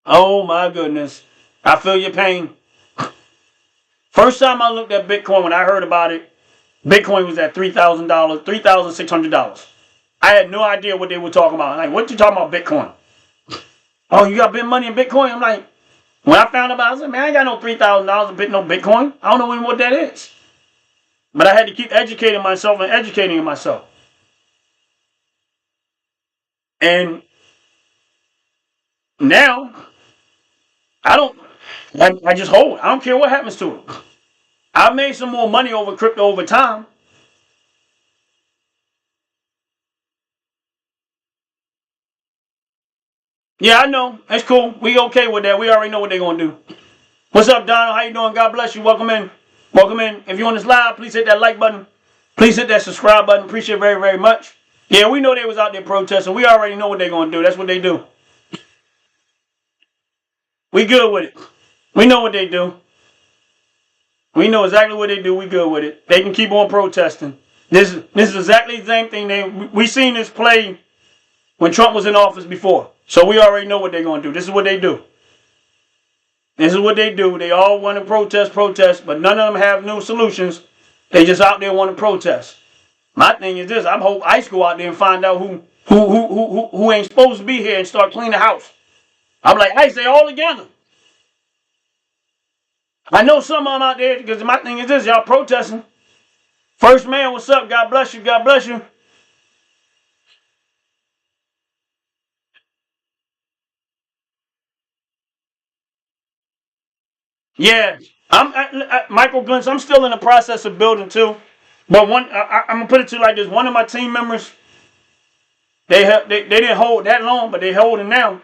Oh my goodness. I feel your pain. First time I looked at Bitcoin when I heard about it, Bitcoin was at $3,000, $3,600. I had no idea what they were talking about. Like, what you talking about Bitcoin? Oh, you got big money in Bitcoin? I'm like, when I found out, I said, man, I ain't got no $3,000 to bit no Bitcoin. I don't know even what that is. But I had to keep educating myself and educating myself. And now, I just hold. I don't care what happens to it. I made some more money over crypto over time. Yeah, I know. That's cool. We okay with that. We already know what they're going to do. What's up, Donald? How you doing? God bless you. Welcome in. Welcome in. If you're on this live, please hit that like button. Please hit that subscribe button. Appreciate it very, very much. Yeah, we know they was out there protesting. We already know what they're going to do. That's what they do. We good with it. We know what they do. We know exactly what they do. We good with it. They can keep on protesting. This is exactly the same thing. We seen this play when Trump was in office before. So we already know what they're going to do. This is what they do. This is what they do. They all want to protest, but none of them have new solutions. They just out there want to protest. My thing is this: I hope ICE go out there and find out who ain't supposed to be here and start cleaning the house. I'm like, ICE, they all together. I know some of them out there because my thing is this: y'all protesting. First man, what's up? God bless you. God bless you. Yeah, Michael Glintz. I'm still in the process of building too. But I'm gonna put it to you like this: one of my team members, they didn't hold that long, but they holding now,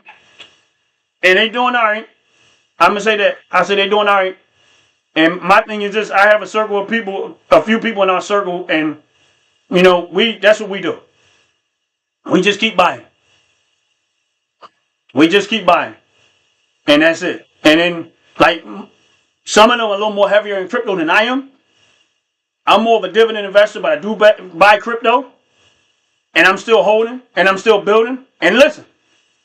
and they doing all right. I'm gonna say that. I say they doing all right. And my thing is this: I have a circle of people, a few people in our circle, and that's what we do. We just keep buying. We just keep buying, and that's it. And then like some of them are a little more heavier in crypto than I am. I'm more of a dividend investor, but I do buy crypto, and I'm still holding, and I'm still building. And listen,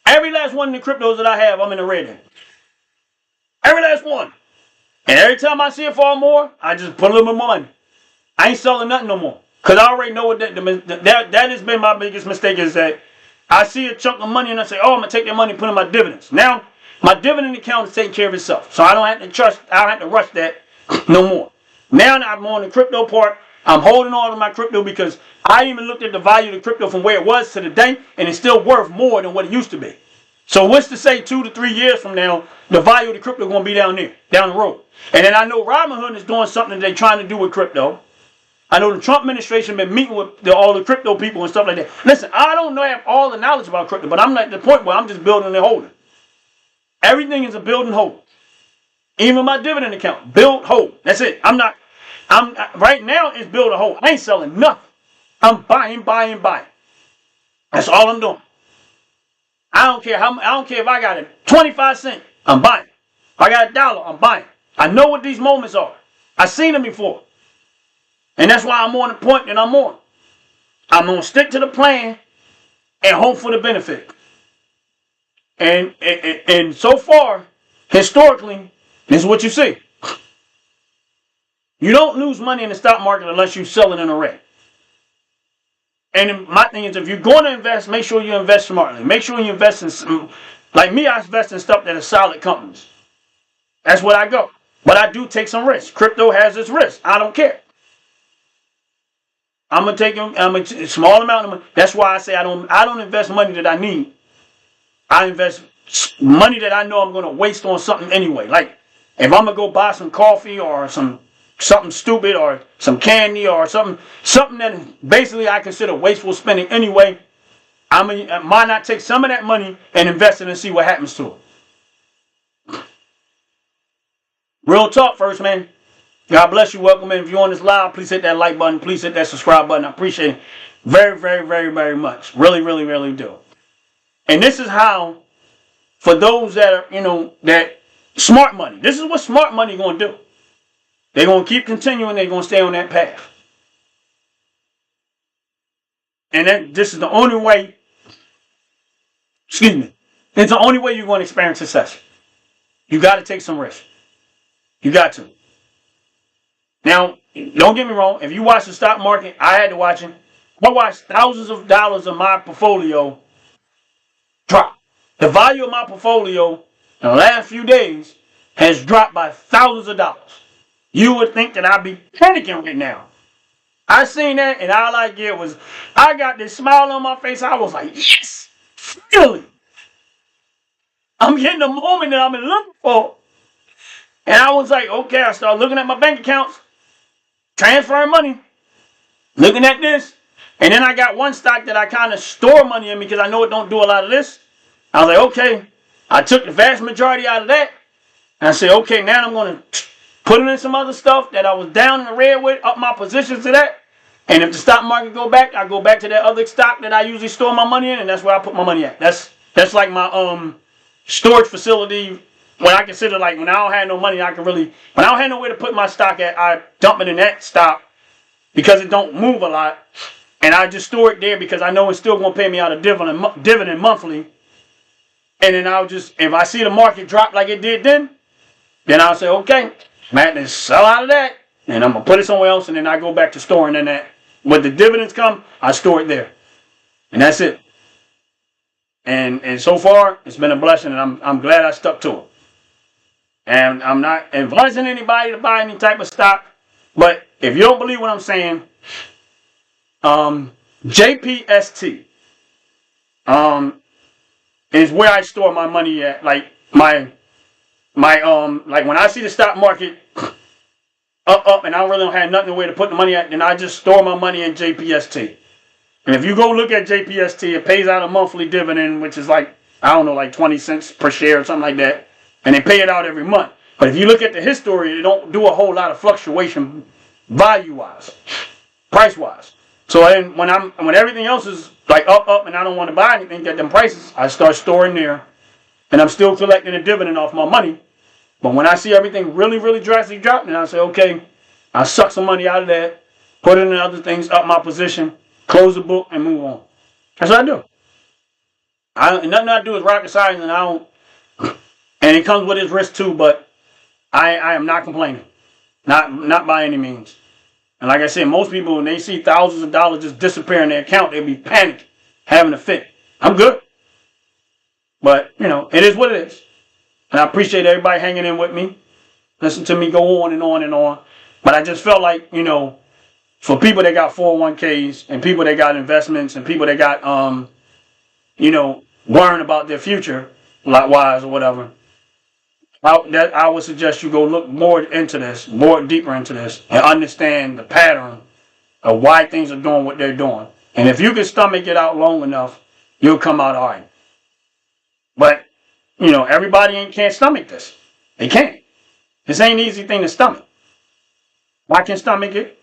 every last one of the cryptos that I have, I'm in the red in. Every last one. And every time I see it fall more, I just put a little bit more money. I ain't selling nothing no more. Because I already know what that has been my biggest mistake, is that I see a chunk of money and I say, oh, I'm going to take that money and put in my dividends. Now, my dividend account is taking care of itself. So I don't have to rush that no more. Now I'm on the crypto part. I'm holding on to my crypto because I even looked at the value of the crypto from where it was to the day, and it's still worth more than what it used to be. So what's to say 2 to 3 years from now, the value of the crypto is going to be down there, down the road. And then I know Robinhood is doing something they're trying to do with crypto. I know the Trump administration been meeting with all the crypto people and stuff like that. Listen, I don't have all the knowledge about crypto, but I'm at the point where I'm just building and holding. Everything is a build and hold. Even my dividend account, build, hold. That's it. Right now it's build and hold. I ain't selling nothing. I'm buying. That's all I'm doing. I don't care if I got it 25 cents, I'm buying. If I got $1, I'm buying. I know what these moments are. I've seen them before. And that's why I'm on the point that I'm on. I'm going to stick to the plan and hope for the benefit. And so far, historically, this is what you see. You don't lose money in the stock market unless you sell it in a red. And my thing is, if you're going to invest, make sure you invest smartly. Make sure you invest in, like me, I invest in stuff that is solid companies. That's what I go. But I do take some risks. Crypto has its risks. I don't care. I'm gonna take a small amount of money. That's why I say I don't invest money that I need. I invest money that I know I'm gonna waste on something anyway. Like if I'm gonna go buy some coffee or something stupid or some candy or something that basically I consider wasteful spending anyway, why not take some of that money and invest it and see what happens to it? Real talk first, man. God bless you. Welcome in. If you're on this live, please hit that like button. Please hit that subscribe button. I appreciate it very, very, very, very much. Really, really, really do. And this is how, for those that are, that smart money. This is what smart money going to do. They're going to keep continuing. They're going to stay on that path. And this is the only way, it's the only way you're going to experience success. You got to take some risk. You got to. Now, don't get me wrong. If you watch the stock market, I had to watch it. I watched thousands of dollars of my portfolio drop. The value of my portfolio in the last few days has dropped by thousands of dollars. You would think that I'd be panicking right now. I seen that and all I get was, I got this smile on my face. I was like, yes, finally. I'm getting the moment that I've been looking for. And I was like, okay, I started looking at my bank accounts, transferring money, looking at this. And then I got one stock that I kind of store money in because I know it don't do a lot of this. I was like, okay. I took the vast majority out of that. And I said, okay, now I'm going to put it in some other stuff that I was down in the red with, up my positions to that. And if the stock market go back, I go back to that other stock that I usually store my money in, and that's where I put my money at. That's like my storage facility. When I consider, like, when I don't have no money, when I don't have nowhere to put my stock at, I dump it in that stock because it don't move a lot. And I just store it there because I know it's still going to pay me out a dividend monthly. And then if I see the market drop like it did then I'll say, okay, man, then sell out of that. And I'm going to put it somewhere else. And then I go back to storing in that. When the dividends come, I store it there. And that's it. And so far, it's been a blessing. And I'm glad I stuck to it. And I'm not advising anybody to buy any type of stock. But if you don't believe what I'm saying, JPST is where I store my money at. Like like when I see the stock market up and I really don't have nothing where to put the money at, then I just store my money in JPST. And if you go look at JPST, it pays out a monthly dividend, which is like 20 cents per share or something like that. And they pay it out every month. But if you look at the history, they don't do a whole lot of fluctuation value-wise, price-wise. So when everything else is like up, and I don't want to buy anything at them prices, I start storing there. And I'm still collecting a dividend off my money. But when I see everything really, really drastically drop, then I say, okay, I'll suck some money out of that, put it in other things, up my position, close the book, and move on. That's what I do. Nothing I do is rocket science, and it comes with its risk too, but I am not complaining. Not by any means. And like I said, most people, when they see thousands of dollars just disappear in their account, they'll be panicking, having a fit. I'm good. But, it is what it is. And I appreciate everybody hanging in with me. Listen to me go on and on and on. But I just felt like, for people that got 401ks and people that got investments and people that got, worrying about their future, likewise or whatever, I would suggest you go look more into this, more deeper into this, and understand the pattern of why things are doing what they're doing. And if you can stomach it out long enough, you'll come out all right. But, everybody can't stomach this. They can't. This ain't an easy thing to stomach. I can stomach it.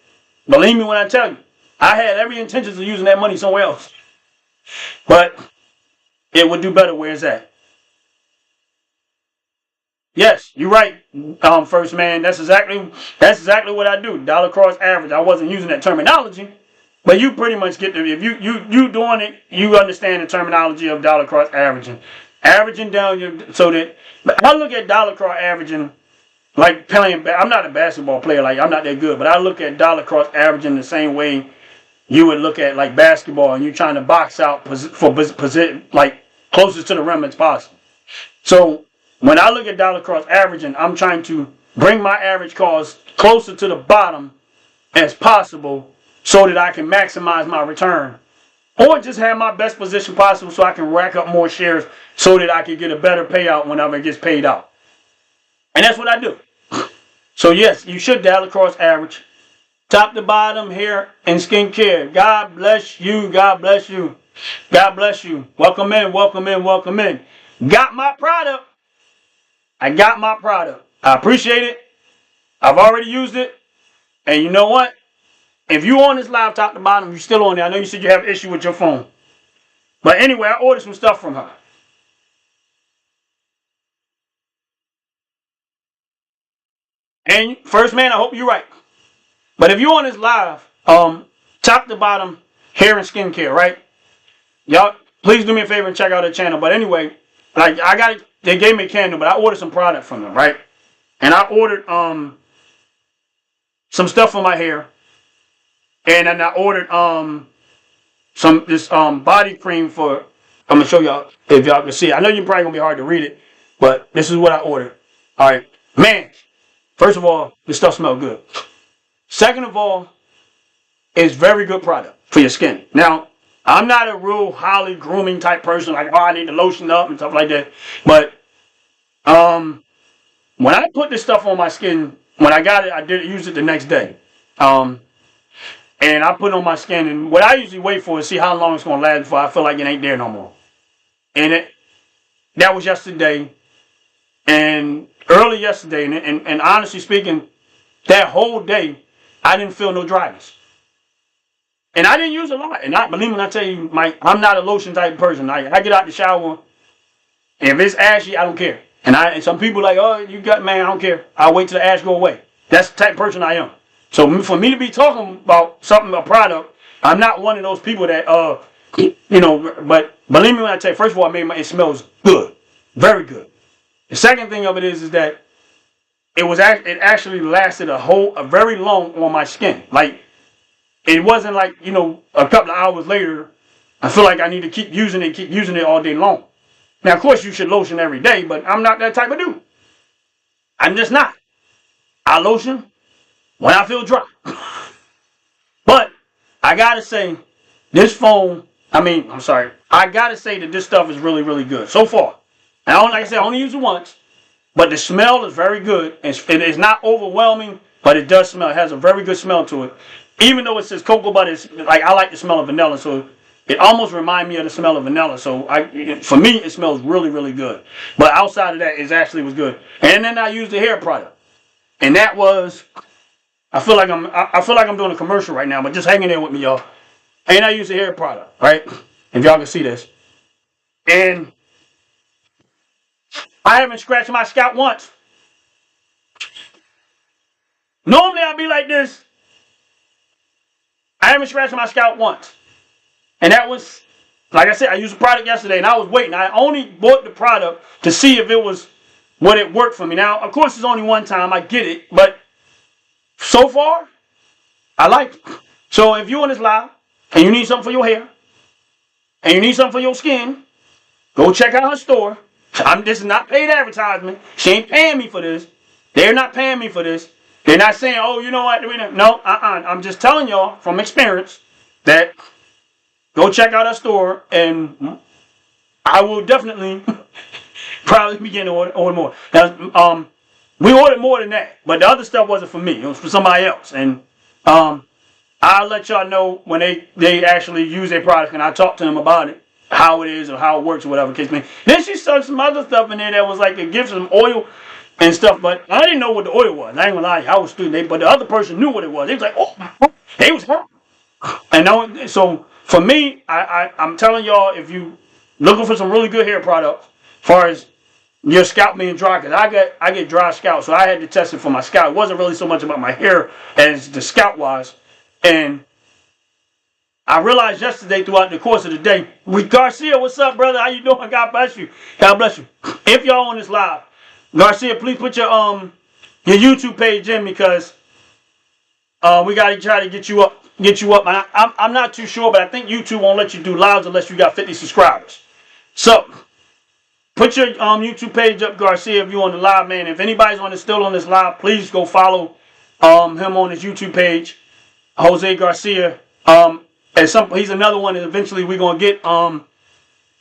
Believe me when I tell you, I had every intention of using that money somewhere else. But it would do better where it's at. Yes, you're right, first man. That's exactly what I do. Dollar cost average. I wasn't using that terminology, but you pretty much get the if you doing it, you understand the terminology of dollar cost averaging. Averaging down so that I look at dollar cost averaging like playing. I'm not a basketball player, like I'm not that good, but I look at dollar cost averaging the same way you would look at like basketball, and you're trying to box out for position like closest to the rim as possible. So when I look at dollar cost averaging, I'm trying to bring my average cost closer to the bottom as possible so that I can maximize my return. Or just have my best position possible so I can rack up more shares so that I can get a better payout whenever it gets paid out. And that's what I do. So yes, you should dollar cost average. Top to bottom, hair and skincare. God bless you. God bless you. God bless you. Welcome in, welcome in, welcome in. Got my product. I got my product. I appreciate it. I've already used it. And you know what? If you on this live top to bottom, you're still on there. I know you said you have an issue with your phone. But anyway, I ordered some stuff from her. And first man, I hope you're right. But if you're on this live, top to bottom, hair and skincare, right? Y'all, please do me a favor and check out the channel. But anyway, like they gave me a candle, but I ordered some product from them, right? And I ordered some stuff for my hair. And then I ordered this body cream for. I'm gonna show y'all if y'all can see. I know you're probably gonna be hard to read it, but this is what I ordered. All right, man. First of all, this stuff smells good. Second of all, it's very good product for your skin. Now, I'm not a real highly grooming type person, like I need to lotion up and stuff like that. But when I put this stuff on my skin, when I got it, I did use it the next day. And I put it on my skin, and what I usually wait for is see how long it's going to last before I feel like it ain't there no more. And that was yesterday, and early yesterday, and honestly speaking, that whole day, I didn't feel no dryness. And I didn't use a lot. And believe me when I tell you, I'm not a lotion type person. I get out the shower, and if it's ashy, I don't care. And some people like, oh, man, I don't care. I'll wait till the ash go away. That's the type of person I am. So for me to be talking about a product, I'm not one of those people that, but believe me when I tell you, first of all, it smells good. Very good. The second thing of it is that it actually lasted a very long on my skin. Like, it wasn't like, a couple of hours later, I feel like I need to keep using it all day long. Now, of course, you should lotion every day, but I'm not that type of dude. I'm just not. I lotion when I feel dry. But I gotta say, this phone, I gotta say that this stuff is really, really good so far. And like I said, I only use it once, but the smell is very good. It is not overwhelming, but it does smell. It has a very good smell to it. Even though it says cocoa butter, I like the smell of vanilla, so it almost reminds me of the smell of vanilla. So for me, it smells really, really good. But outside of that, it actually was good. And then I used the hair product, and that was. I feel like I'm doing a commercial right now, but just hang in there with me, y'all. And I use the hair product, right? If y'all can see this. And I haven't scratched my scalp once. Normally I'll be like this. I haven't scratched my scalp once. And that was, like I said, I used the product yesterday and I was waiting. I only bought the product to see if it worked for me. Now, of course, it's only one time. I get it. But so far, I like it. So if you're on this live and you need something for your hair and you need something for your skin, go check out her store. This is not paid advertisement. She ain't paying me for this. They're not paying me for this. They're not saying, oh, you know what? No, I'm just telling y'all from experience that go check out her store, and I will definitely probably begin to order more. Now, we ordered more than that, but the other stuff wasn't for me. It was for somebody else. And I'll let y'all know when they actually use their product, and I talk to them about it, how it is or how it works or whatever case may be. Then she started some other stuff in there that was like it gives some oil and stuff, but I didn't know what the oil was. I ain't gonna lie, I was stupid. But the other person knew what it was. They was like, oh, they was hurt. And so for me, I'm telling y'all, if you looking for some really good hair products, as far as your scalp being dry, because I get dry scalp, so I had to test it for my scalp. It wasn't really so much about my hair as the scalp was. And I realized yesterday throughout the course of the day, Garcia, what's up, brother? How you doing? God bless you. God bless you. If y'all on this live, Garcia, please put your YouTube page in, because we gotta try to get you up. And I'm not too sure, but I think YouTube won't let you do lives unless you got 50 subscribers. So put your YouTube page up, Garcia, if you're on the live, man. If anybody's still on this live, please go follow him on his YouTube page, Jose Garcia. He's another one that eventually we're gonna get him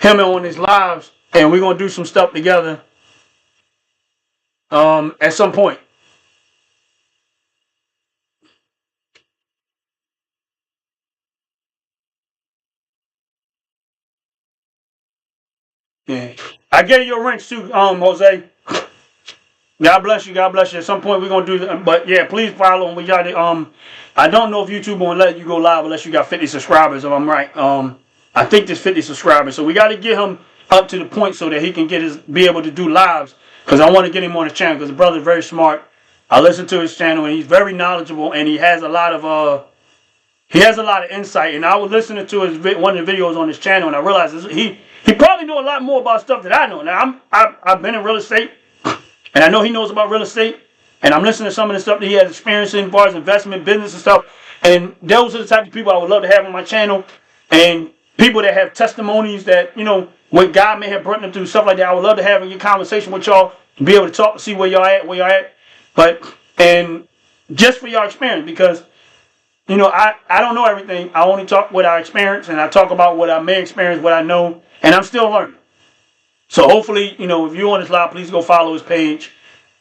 on his lives, and we're gonna do some stuff together at some point. Yeah. I gave you a wrench too, Jose. God bless you. God bless you. At some point we're gonna do that. But yeah, please follow him. We got it. I don't know if YouTube won't let you go live unless you got 50 subscribers, if I'm right. I think there's 50 subscribers. So we gotta get him up to the point so that he can be able to do lives. Because I want to get him on the channel, because the brother's very smart. I listen to his channel and he's very knowledgeable, and he has a lot of insight. And I was listening to one of the videos on his channel, and I realized he probably know a lot more about stuff that I know. Now I've been in real estate, and I know he knows about real estate, and I'm listening to some of the stuff that he has experience in as far as investment, business, and stuff. And those are the type of people I would love to have on my channel, and people that have testimonies that, what God may have brought them through, stuff like that. I would love to have a conversation with y'all, to be able to talk, see where y'all at. And just for y'all experience, because I don't know everything. I only talk what I experience, and I talk about what I may experience, what I know, and I'm still learning. So hopefully, if you're on this live, please go follow his page.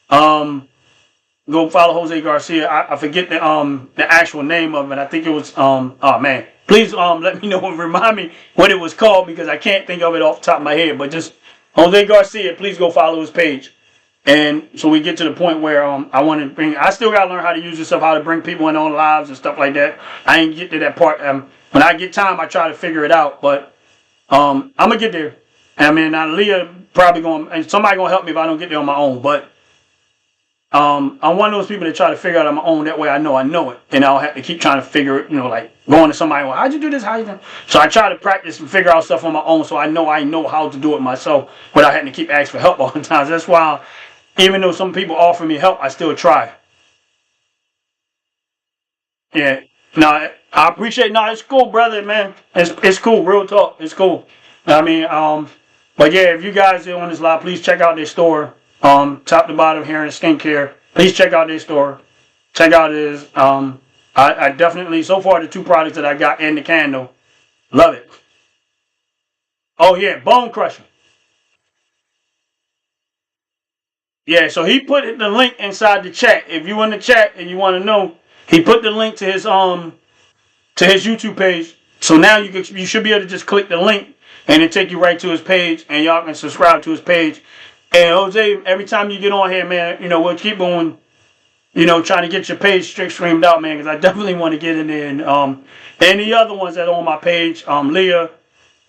Go follow Jose Garcia. I forget the actual name of it. I think it was oh man. Please let me know and remind me what it was called, because I can't think of it off the top of my head. But just Jose Garcia, please go follow his page. And so we get to the point where I still gotta learn how to use this stuff, how to bring people in on lives and stuff like that. I ain't get to that part. When I get time, I try to figure it out. But I'm gonna get there. I mean, now Leah probably and somebody gonna help me if I don't get there on my own. But I'm one of those people that try to figure out on my own. That way I know it, and I'll have to keep trying to figure it. Like going to somebody, well, how'd you do this? How you do? So I try to practice and figure out stuff on my own, so I know how to do it myself without having to keep asking for help all the time. That's why, even though some people offer me help, I still try. Yeah. No, I appreciate. No, it's cool, brother, man. It's cool. Real talk. It's cool. I mean, but yeah, if you guys are on this live, please check out their store. Top to bottom, hair and skincare. Please check out their store. Check out his. I definitely, so far, the 2 products that I got and the candle, love it. Oh yeah, Bone Crusher. Yeah, so he put the link inside the chat. If you in the chat and you want to know, he put the link to his YouTube page. So now you should be able to just click the link and it take you right to his page, and y'all can subscribe to his page. And Jose, every time you get on here, man, we'll keep on, trying to get your page streamed out, man, because I definitely want to get in there. And the other ones that are on my page, Leah,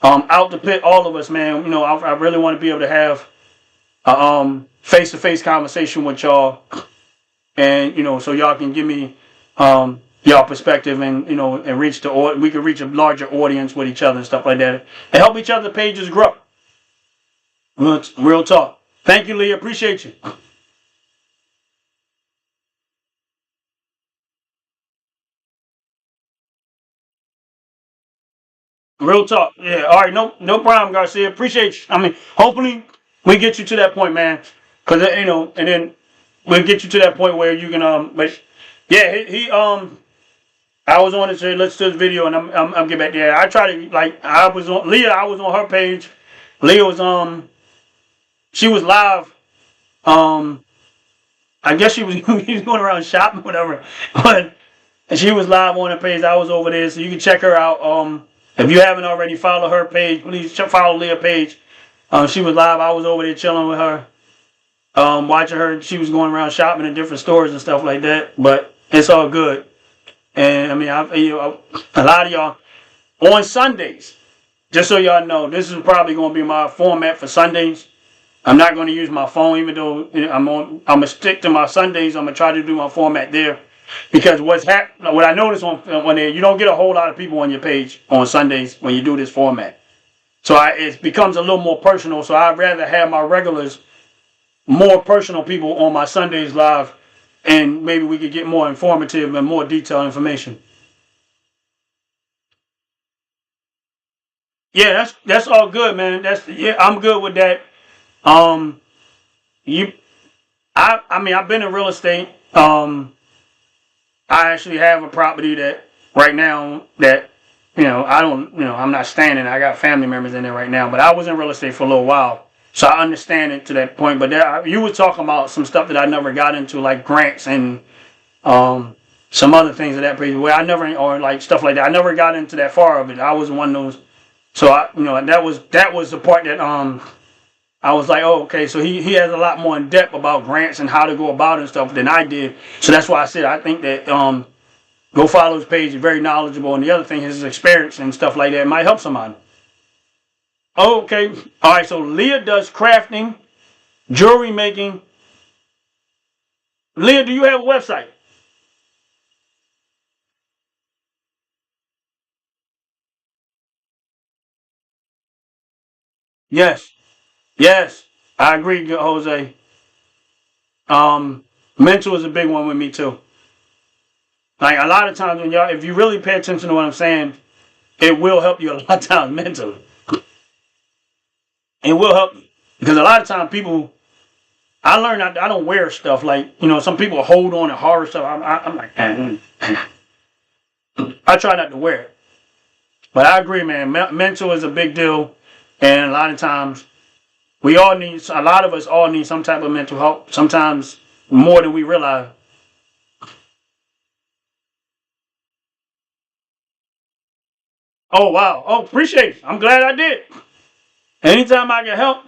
Out the Pit, all of us, man, I really want to be able to have a face-to-face conversation with y'all, and so y'all can give me y'all perspective, and and we can reach a larger audience with each other and stuff like that, and help each other's pages grow. Real talk. Thank you, Leah. Appreciate you. Real talk. Yeah. All right. No problem, Garcia. Appreciate you. I mean, hopefully we get you to that point, man. Cause and then we'll get you to that point where you can But yeah, I was on it. Say let's do this video, and I'm getting back there. I try to I was on Leah. I was on her page. Leah was she was live. I guess she was going around shopping, whatever. But she was live on her page. I was over there, so you can check her out. If you haven't already followed her page, please follow Leah's page. She was live. I was over there chilling with her, watching her. She was going around shopping in different stores and stuff like that. But it's all good. And I mean, a lot of y'all on Sundays. Just so y'all know, this is probably going to be my format for Sundays. I'm not going to use my phone, even though I'm gonna stick to my Sundays. I'm gonna try to do my format there, because what I noticed when you don't get a whole lot of people on your page on Sundays when you do this format, so it becomes a little more personal. So I'd rather have my regulars, more personal people on my Sundays live, and maybe we could get more informative and more detailed information. Yeah, that's all good, man. I'm good with that. Um, you, I mean, I've been in real estate. I actually have a property that right now that I don't, I'm not staying in it. I got family members in there right now, but I was in real estate for a little while, so I understand it to that point. But you were talking about some stuff that I never got into, like grants and some other things of that nature. Where I never, or like stuff like that. I never got into that far of it. I was one of those. So that was the part that I was like, oh, okay, so he has a lot more in depth about grants and how to go about it and stuff than I did. So that's why I said I think that go follow his page. He's very knowledgeable, and the other thing, his experience and stuff like that might help somebody. Oh, okay, all right. So Leah does crafting, jewelry making. Leah, do you have a website? Yes, yes, I agree, Jose. Mental is a big one with me too. Like a lot of times when if you really pay attention to what I'm saying, it will help you a lot of times mentally. It will help you because a lot of times people, I learned I don't wear stuff like some people hold on to horror stuff. I'm like, I try not to wear it, but I agree, man. Mental is a big deal, and a lot of times a lot of us all need some type of mental help. Sometimes more than we realize. Oh wow! Oh, appreciate it. I'm glad I did. Anytime I can help.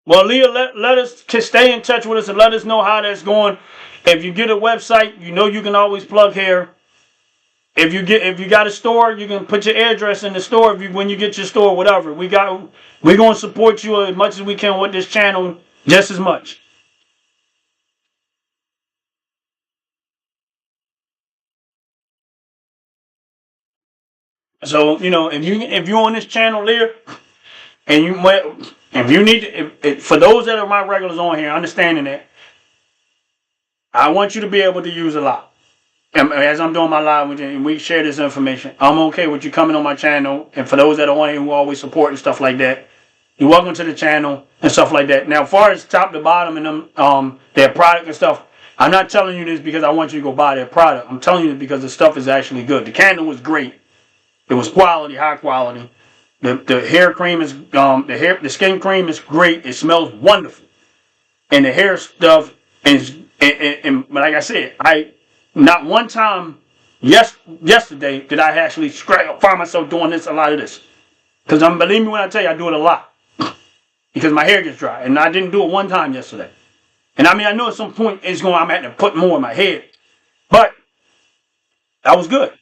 Well, Leah, let us stay in touch with us and let us know how that's going. If you get a website, you can always plug here. If you got a store, you can put your address in the store when you get your store, whatever. We're gonna support you as much as we can with this channel, just as much. So if you're on this channel, Leah, and if you need for those that are my regulars on here, understanding that I want you to be able to use a lot. As I'm doing my live and we share this information, I'm okay with you coming on my channel. And for those that are on here who always support and stuff like that, you're welcome to the channel and stuff like that. Now, as far as top to bottom and them, their product and stuff, I'm not telling you this because I want you to go buy their product. I'm telling you this because the stuff is actually good. The candle was great. It was quality, high quality. The hair cream is the skin cream is great. It smells wonderful, and the hair stuff is. And like I said, I not one time yesterday did I actually find myself doing a lot of this. Because believe me when I tell you, I do it a lot because my hair gets dry, and I didn't do it one time yesterday. And I mean, I know at some point I'm having to put more in my head, but that was good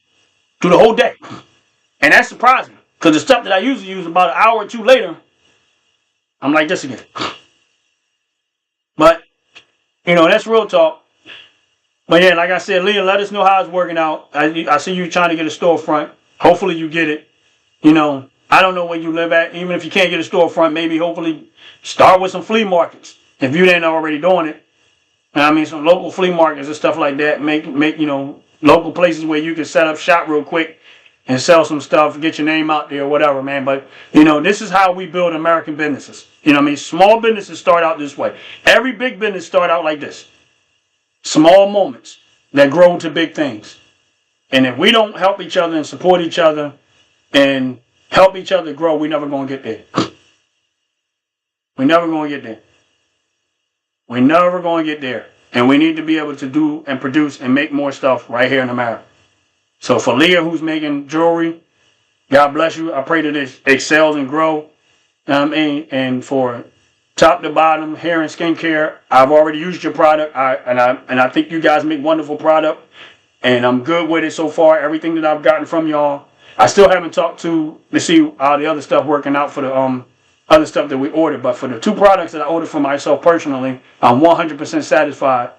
through the whole day, and that's surprising because the stuff that I usually use about an hour or two later, I'm like this again. But that's real talk. But yeah, like I said, Leah, let us know how it's working out. I see you trying to get a storefront. Hopefully you get it. I don't know where you live at. Even if you can't get a storefront, maybe hopefully start with some flea markets if you ain't already doing it. And I mean, some local flea markets and stuff like that. Make local places where you can set up shop real quick and sell some stuff, get your name out there, or whatever, man. But this is how we build American businesses. Small businesses start out this way. Every big business start out like this. Small moments that grow into big things. And if we don't help each other and support each other and help each other grow, we're never going to get there. We're never going to get there. We're never going to get there. And we need to be able to do and produce and make more stuff right here in America. So for Leah, who's making jewelry, God bless you. I pray that it excels and grow. And for top to bottom, hair and skincare, I've already used your product. I think you guys make wonderful product. And I'm good with it so far. Everything that I've gotten from y'all. I still haven't talked to see how the other stuff working out for the other stuff that we ordered. But for the 2 products that I ordered for myself personally, I'm 100% satisfied.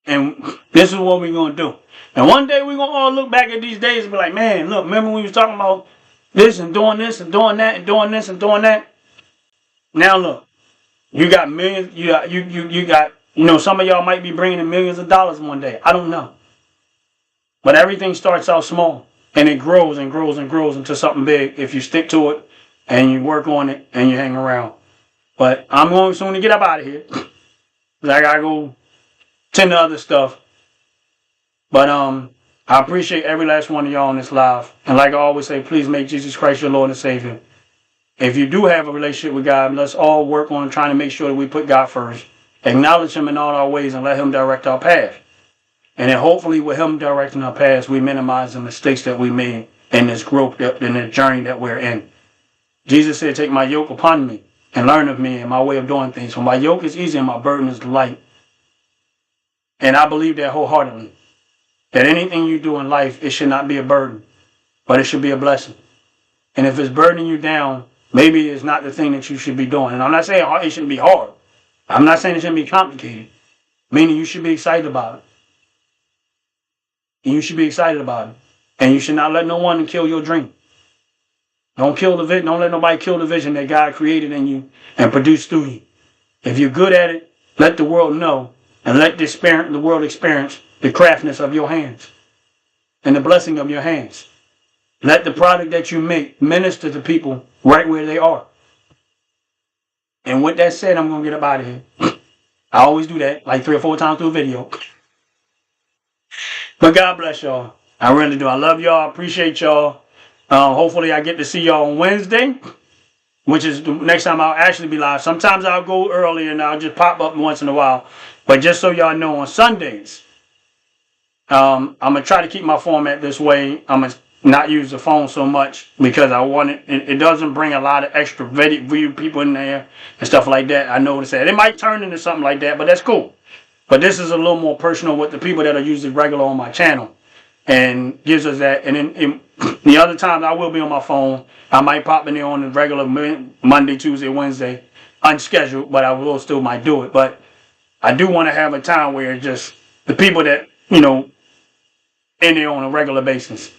And this is what we're going to do. And one day we're going to all look back at these days and be like, man, look, remember when we was talking about this and doing that and doing this and doing that? Now look, you got millions, you got, some of y'all might be bringing in millions of dollars one day. I don't know. But everything starts out small. And it grows and grows and grows into something big if you stick to it and you work on it and you hang around. But I'm going soon to get up out of here. Because I got to go tend to other stuff. But I appreciate every last one of y'all on this live. And like I always say, please make Jesus Christ your Lord and Savior. If you do have a relationship with God, let's all work on trying to make sure that we put God first. Acknowledge Him in all our ways and let Him direct our path. And then hopefully with Him directing our paths, we minimize the mistakes that we made in this growth, in this journey that we're in. Jesus said, take my yoke upon me and learn of me and my way of doing things. For my yoke is easy and my burden is light. And I believe that wholeheartedly. That anything you do in life, it should not be a burden, but it should be a blessing. And if it's burdening you down, maybe it's not the thing that you should be doing. And I'm not saying it shouldn't be hard. I'm not saying it shouldn't be complicated. Meaning you should be excited about it. And you should be excited about it. And you should not let no one kill your dream. Don't kill the vision. Don't let nobody kill the vision that God created in you and produced through you. If you're good at it, let the world know and let the world experience the craftiness of your hands and the blessing of your hands. Let the product that you make minister to people right where they are. And with that said, I'm going to get up out of here. I always do that, like 3 or 4 times through a video. But God bless y'all. I really do. I love y'all. I appreciate y'all. Hopefully I get to see y'all on Wednesday, which is the next time I'll actually be live. Sometimes I'll go early and I'll just pop up once in a while. But just so y'all know, on Sundays, I'm going to try to keep my format this way. I'm going to not use the phone so much because I want it doesn't bring a lot of extra view people in there and stuff like that. I noticed that. It might turn into something like that, but that's cool. But this is a little more personal with the people that are usually regular on my channel and gives us that. And then the other times I will be on my phone. I might pop in there on the regular Monday, Tuesday, Wednesday, unscheduled, but I will still might do it. But I do want to have a time where it's just the people that, in there on a regular basis.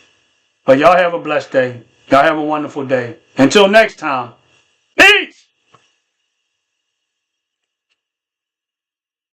But y'all have a blessed day. Y'all have a wonderful day. Until next time, peace!